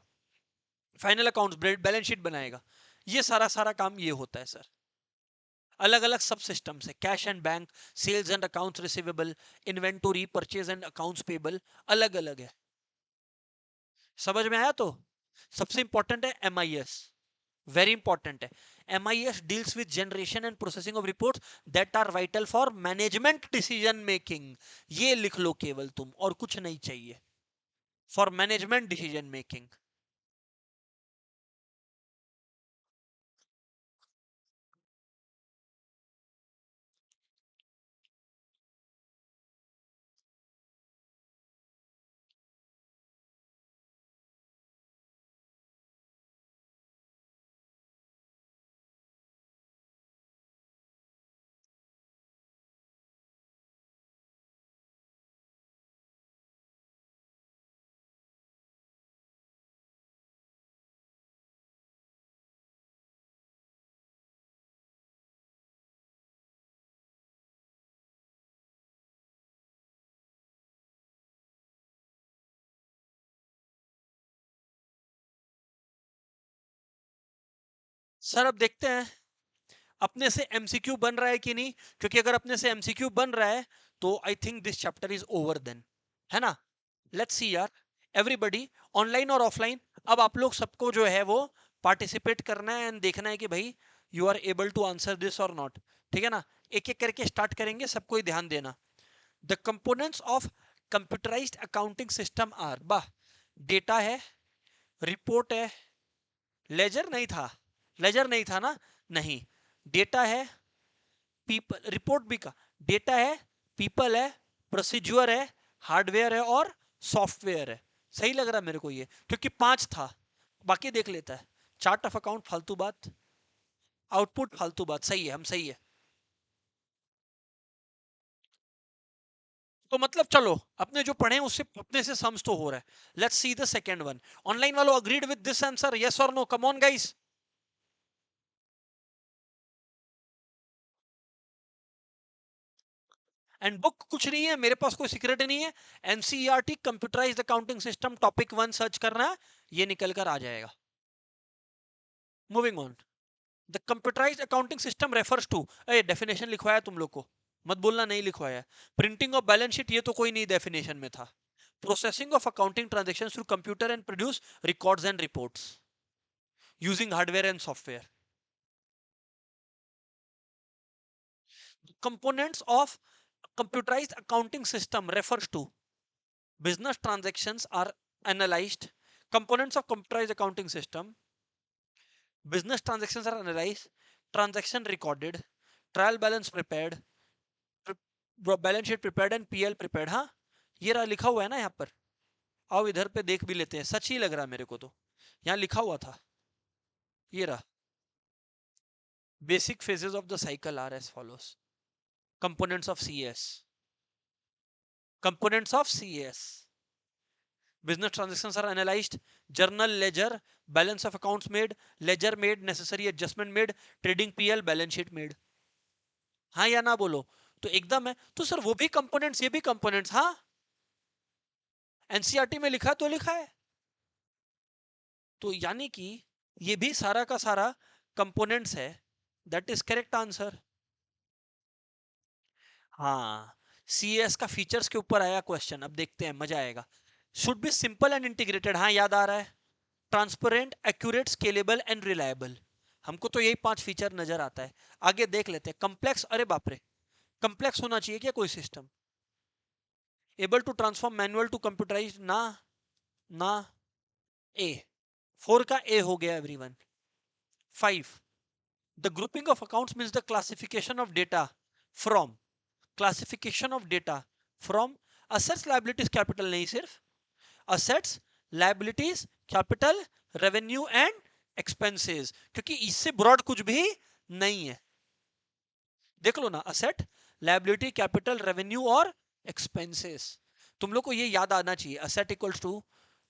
फाइनल अकाउंट्स बैलेंस शीट बनाएगा। ये सारा सारा काम ये होता है सर। अलग अलग सब सिस्टम्स है, cash and bank, sales and accounts receivable, inventory, purchase and accounts payable, अलग अलग है। समझ में आया? तो सबसे इंपॉर्टेंट है MIS, वेरी इंपॉर्टेंट है। MIS deals with generation and processing of reports that are vital for management decision making. ये लिख लो केवल तुम, और कुछ नहीं चाहिए। For management decision making. Sir अब देखते हैं अपने से एमसीक्यू बन रहा है कि नहीं, क्योंकि अगर अपने से एमसीक्यू बन रहा है तो I think this chapter is over then, है ना। लेट्स सी यार, एवरीबडी, ऑनलाइन और ऑफलाइन, अब आप लोग सबको जो है वो पार्टिसिपेट करना है एंड देखना है कि भाई you are able to answer this और नॉट, ठीक है ना। एक एक करके स्टार्ट करेंगे, सबको ही ध्यान देना। The components of computerised accounting system are, वाह, डेटा है, रिपोर्ट है, लेजर नहीं था, लेजर नहीं था ना, नहीं, डेटा है, पीपल, रिपोर्ट भी का, डेटा है, पीपल है, प्रोसीजर है, हार्डवेयर है और सॉफ्टवेयर है। सही लग रहा है मेरे को ये, क्योंकि पांच था, बाकी देख लेता है। चार्ट ऑफ अकाउंट फालतू बात, आउटपुट फालतू बात, सही है, हम सही है। तो मतलब चलो, अपने जो पढ़े उससे अपने से सम्स तो हो रहा है। Let's see the second one. Online वालों agreed with this answer, yes और no, come on guys. And book कुछ नहीं है मेरे पास, कोई सीक्रेट नहीं है। NCERT computerised accounting system topic 1 search करना है, ये निकल कर आ जाएगा। Moving on. The computerised accounting system refers to, a definition लिखवाया तुम लोग को, मत बोलना नहीं लिखवाया। प्रिंटिंग ऑफ बैलेंस शीट, ये तो कोई नहीं डेफिनेशन में था। Processing of accounting transaction through computer and produce records and reports using hardware and software. Components of computerized accounting system refers to business transactions are analyzed. Components of computerized accounting system, business transactions are analyzed, transaction recorded, trial balance prepared, balance sheet prepared and PL prepared। हाँ, ये रहा लिखा हुआ है ना यहाँ पर। आओ इधर पे देख भी लेते हैं, सच ही लग रहा है मेरे को तो, यहाँ लिखा हुआ था, ये रहा। Basic phases of the cycle are as follows. Components of CS. Components of CS. Business transactions are analyzed, journal ledger, balance of accounts made, ledger made, necessary adjustment made, trading PL, balance sheet made। हाँ या ना बोलो, तो एकदम है तो sir वो भी कंपोनेंट्स ये भी कंपोनेंट्स, हाँ, एनसीईआरटी में लिखा तो लिखा है, तो यानी कि ये भी सारा का सारा कंपोनेंट्स है। That is correct answer. हाँ, सीएस का फीचर्स के ऊपर आया क्वेश्चन, अब देखते हैं, मजा आएगा। Should be simple and integrated, हाँ याद आ रहा है। Transparent, accurate, scalable and reliable, हमको तो यही पांच फीचर नजर आता है। आगे देख लेते हैं। कम्प्लेक्स, अरे बाप रे, कम्प्लेक्स होना चाहिए क्या कोई system? Able to transform manual to computerise, ना, ना। ए, फोर का ए हो गया everyone. Five, the grouping of accounts means the classification of data from, classification of data from assets liabilities capital, नहीं सिर्फ assets, liabilities, capital, revenue and expenses, क्योंकि इससे broad कुछ भी नहीं है। देख लो ना, असेट, लायबिलिटी, कैपिटल, रेवेन्यू और एक्सपेंसेस। तुम लोग को ये याद आना चाहिए, asset equals to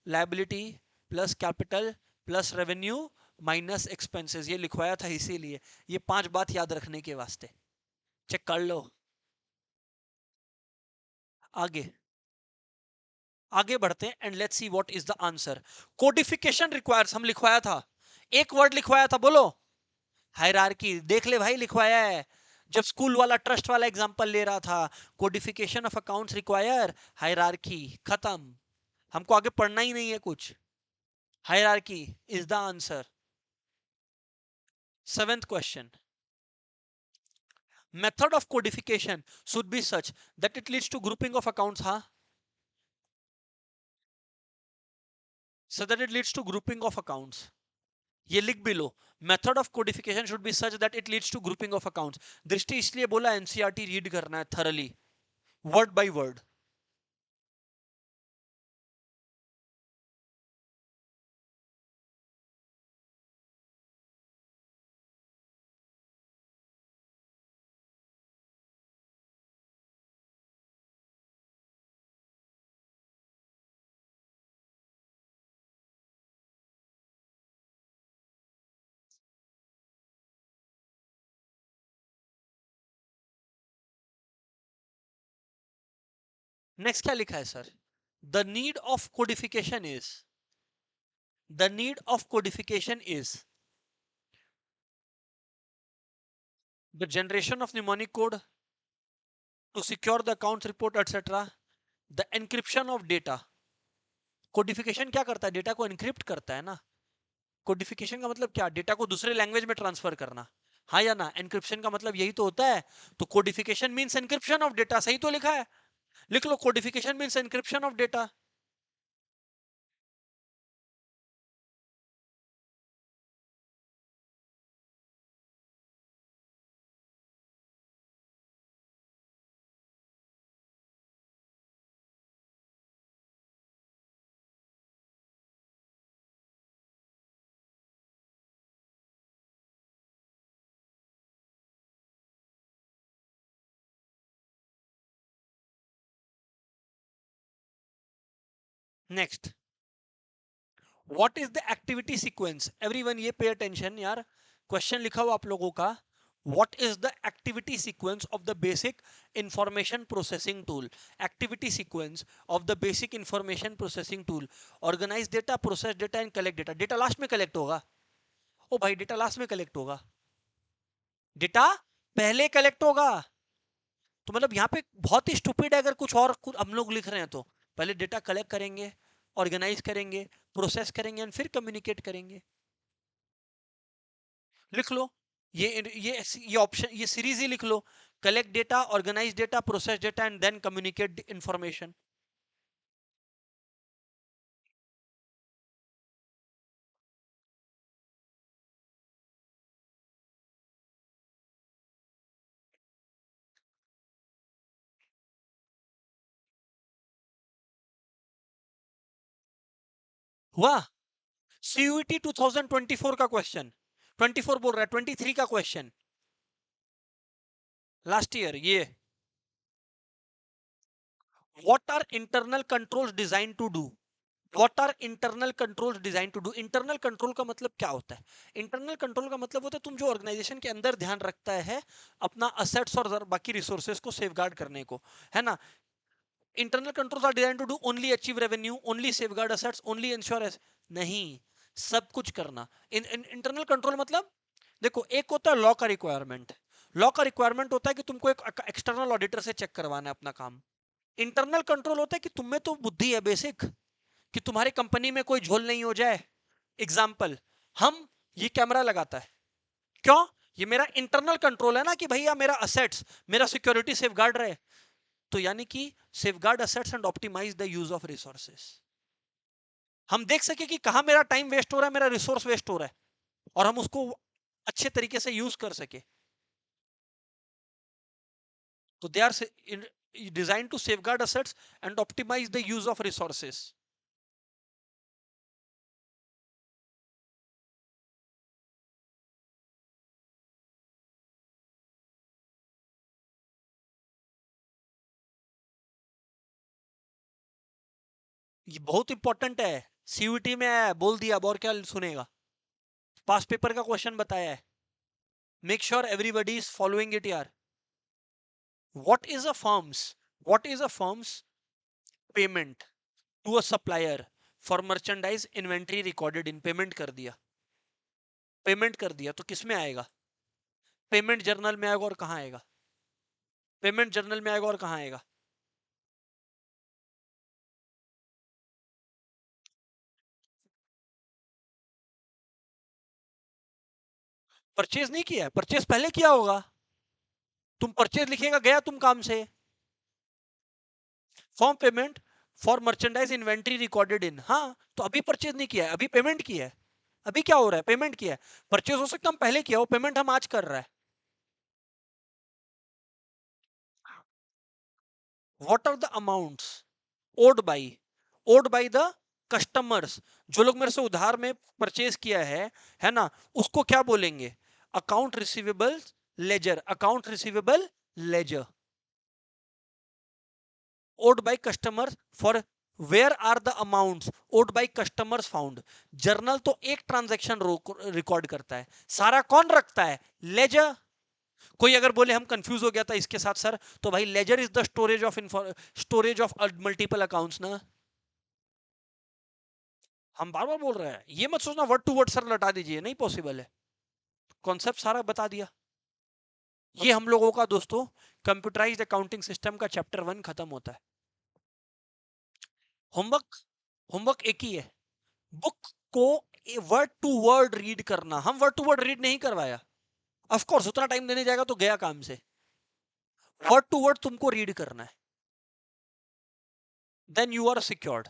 liability plus capital plus revenue minus expenses, ये लिखवाया था इसीलिए, ये पांच बात याद रखने के वास्ते। चेक कर लो। आगे, आगे बढ़ते हैं and let's see what is the answer. Codification requires, हम लिखवाया था, एक वर्ड लिखवाया था, बोलो। हायरार्की, देख ले भाई लिखवाया है, जब स्कूल वाला ट्रस्ट वाला एग्जांपल ले रहा था। Codification of accounts require hierarchy, खत्म, हमको आगे पढ़ना ही नहीं है कुछ। Hierarchy is the answer. Seventh question, method of codification should be such that it leads to grouping of accounts, हाँ, so that it leads to grouping of accounts, ये लिख भी लो। Method of codification should be such that it leads to grouping of accounts. Drishti इसलिए बोला NCERT read करना है thoroughly, word by word. Next क्या लिखा है sir? The need of codification is, the need of codification is, the generation of mnemonic code to secure the account report etcetera, the encryption of data. Codification क्या करता है, data को encrypt करता है ना। कोडिफिकेशन का मतलब क्या, डेटा को दूसरे लैंग्वेज में ट्रांसफर करना, हाँ या ना। एनक्रिप्शन का मतलब यही तो होता है। तो codification means encryption of data, सही तो लिखा है, लिख लो codification means encryption of data. Next, what is the activity sequence, everyone ये पे अटेंशन यार, क्वेश्चन लिखा हुआ आप लोगों का। What is the activity sequence of the basic information processing tool. Activity sequence of the basic information processing tool, organise data, process data and collect data. Data last में collect होगा, ओ भाई डेटा लास्ट में collect होगा, data पहले collect होगा। तो मतलब यहाँ पे बहुत ही स्टूपिड है अगर कुछ और कुछ हम लोग लिख रहे हैं तो। पहले डेटा कलेक्ट करेंगे, ऑर्गेनाइज करेंगे, प्रोसेस करेंगे एंड फिर कम्युनिकेट करेंगे। लिख लो, ये ऑप्शन, ये सीरीज ही लिख लो, collect data, organise data, process data and then communicate information. हुआ, सीयूईटी 2024 का क्वेश्चन, 24 बोल रहा है, 23 का क्वेश्चन, लास्ट ईयर ये। What are internal controls design to do, what are internal controls design to do. Internal control का मतलब क्या होता है, इंटरनल कंट्रोल का मतलब होता है तुम जो ऑर्गेनाइजेशन के अंदर ध्यान रखता है अपना असेट्स और बाकी रिसोर्सेज को सेफगार्ड करने को, है ना। Internal controls are design to do only achieve revenue, only safeguard assets, only ensure, नहीं, सब कुछ करना। इंटरनल कंट्रोल मतलब, देखो एक होता है लॉ का रिक्वायरमेंट, लॉ का रिक्वायरमेंट होता है कि तुमको एक एक्सटर्नल ऑडिटर से चेक करवाना है अपना काम। इंटरनल कंट्रोल होता है कि तुम में तो बुद्धि है बेसिक, कि तुम्हारी कंपनी में कोई झोल नहीं हो जाए। एग्जाम्पल, हम ये कैमरा लगाता है, क्यों, ये मेरा इंटरनल कंट्रोल है ना, कि भैया मेरा असेट्स, मेरा सिक्योरिटी सेफगार्ड रहे। तो यानी कि safeguard assets and optimise the use of resources. हम देख सके कि कहां मेरा टाइम वेस्ट हो रहा है, मेरा रिसोर्स वेस्ट हो रहा है, और हम उसको अच्छे तरीके से यूज कर सके। तो they are design to safeguard assets and optimise the use of resources. ये बहुत इंपॉर्टेंट है, सीयूटी में आया है, बोल दिया, अब और क्या सुनेगा। पास पेपर का क्वेश्चन बताया है, make sure everybody is following it यार। What is a firm's, what is a firm's payment to a supplier for merchandise inventory recorded in, payment कर दिया, पेमेंट कर दिया तो किस में आएगा, पेमेंट जर्नल में आएगा, और कहां आएगा, पेमेंट जर्नल में आएगा और कहां आएगा। परचेज नहीं किया है, परचेज पहले किया होगा, तुम परचेज लिखेगा, गया तुम काम से। Form payment for merchandise inventory recorded इन, हाँ तो अभी परचेज नहीं किया है, अभी पेमेंट किया है। अभी क्या हो रहा है, पेमेंट किया है। परचेज हो सकता है हम पहले किया हो, पेमेंट हम आज कर रहा है। What are the amounts owed by, owed by the customers, जो लोग मेरे से उधार में परचेज किया है ना, उसको क्या बोलेंगे, account receivable ledger, account receivable ledger. Owed by customers for, where are the amounts owed by customers found. Journal तो एक ट्रांजैक्शन रिकॉर्ड करता है, सारा कौन रखता है, लेजर। कोई अगर बोले हम कंफ्यूज हो गया था इसके साथ सर, तो भाई ledger is the storage of multiple accounts ना। हम बार बार बोल रहे हैं, ये मत सोचना वर्ड टू वर्ड सर लटा दीजिए, नहीं पॉसिबल है। कॉन्सेप्ट सारा बता दिया, ये हम लोगों का दोस्तों कंप्यूटराइज्ड अकाउंटिंग सिस्टम का चैप्टर 1 खत्म होता है। होमवर्क होमवर्क एक ही है, बुक को वर्ड टू वर्ड रीड करना। हम वर्ड टू वर्ड रीड नहीं करवाया, ऑफ कोर्स उतना टाइम देने जाएगा तो गया काम से। वर्ड टू वर्ड तुमको रीड करना है, then you are secured.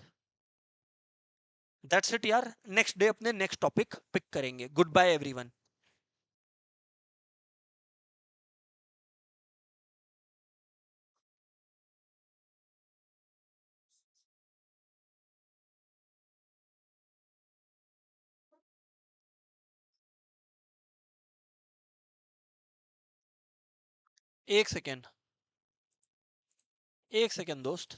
That's it यार। नेक्स्ट डे अपने नेक्स्ट टॉपिक पिक करेंगे। Good bye everyone. एक सेकेंड, एक सेकेंड दोस्त।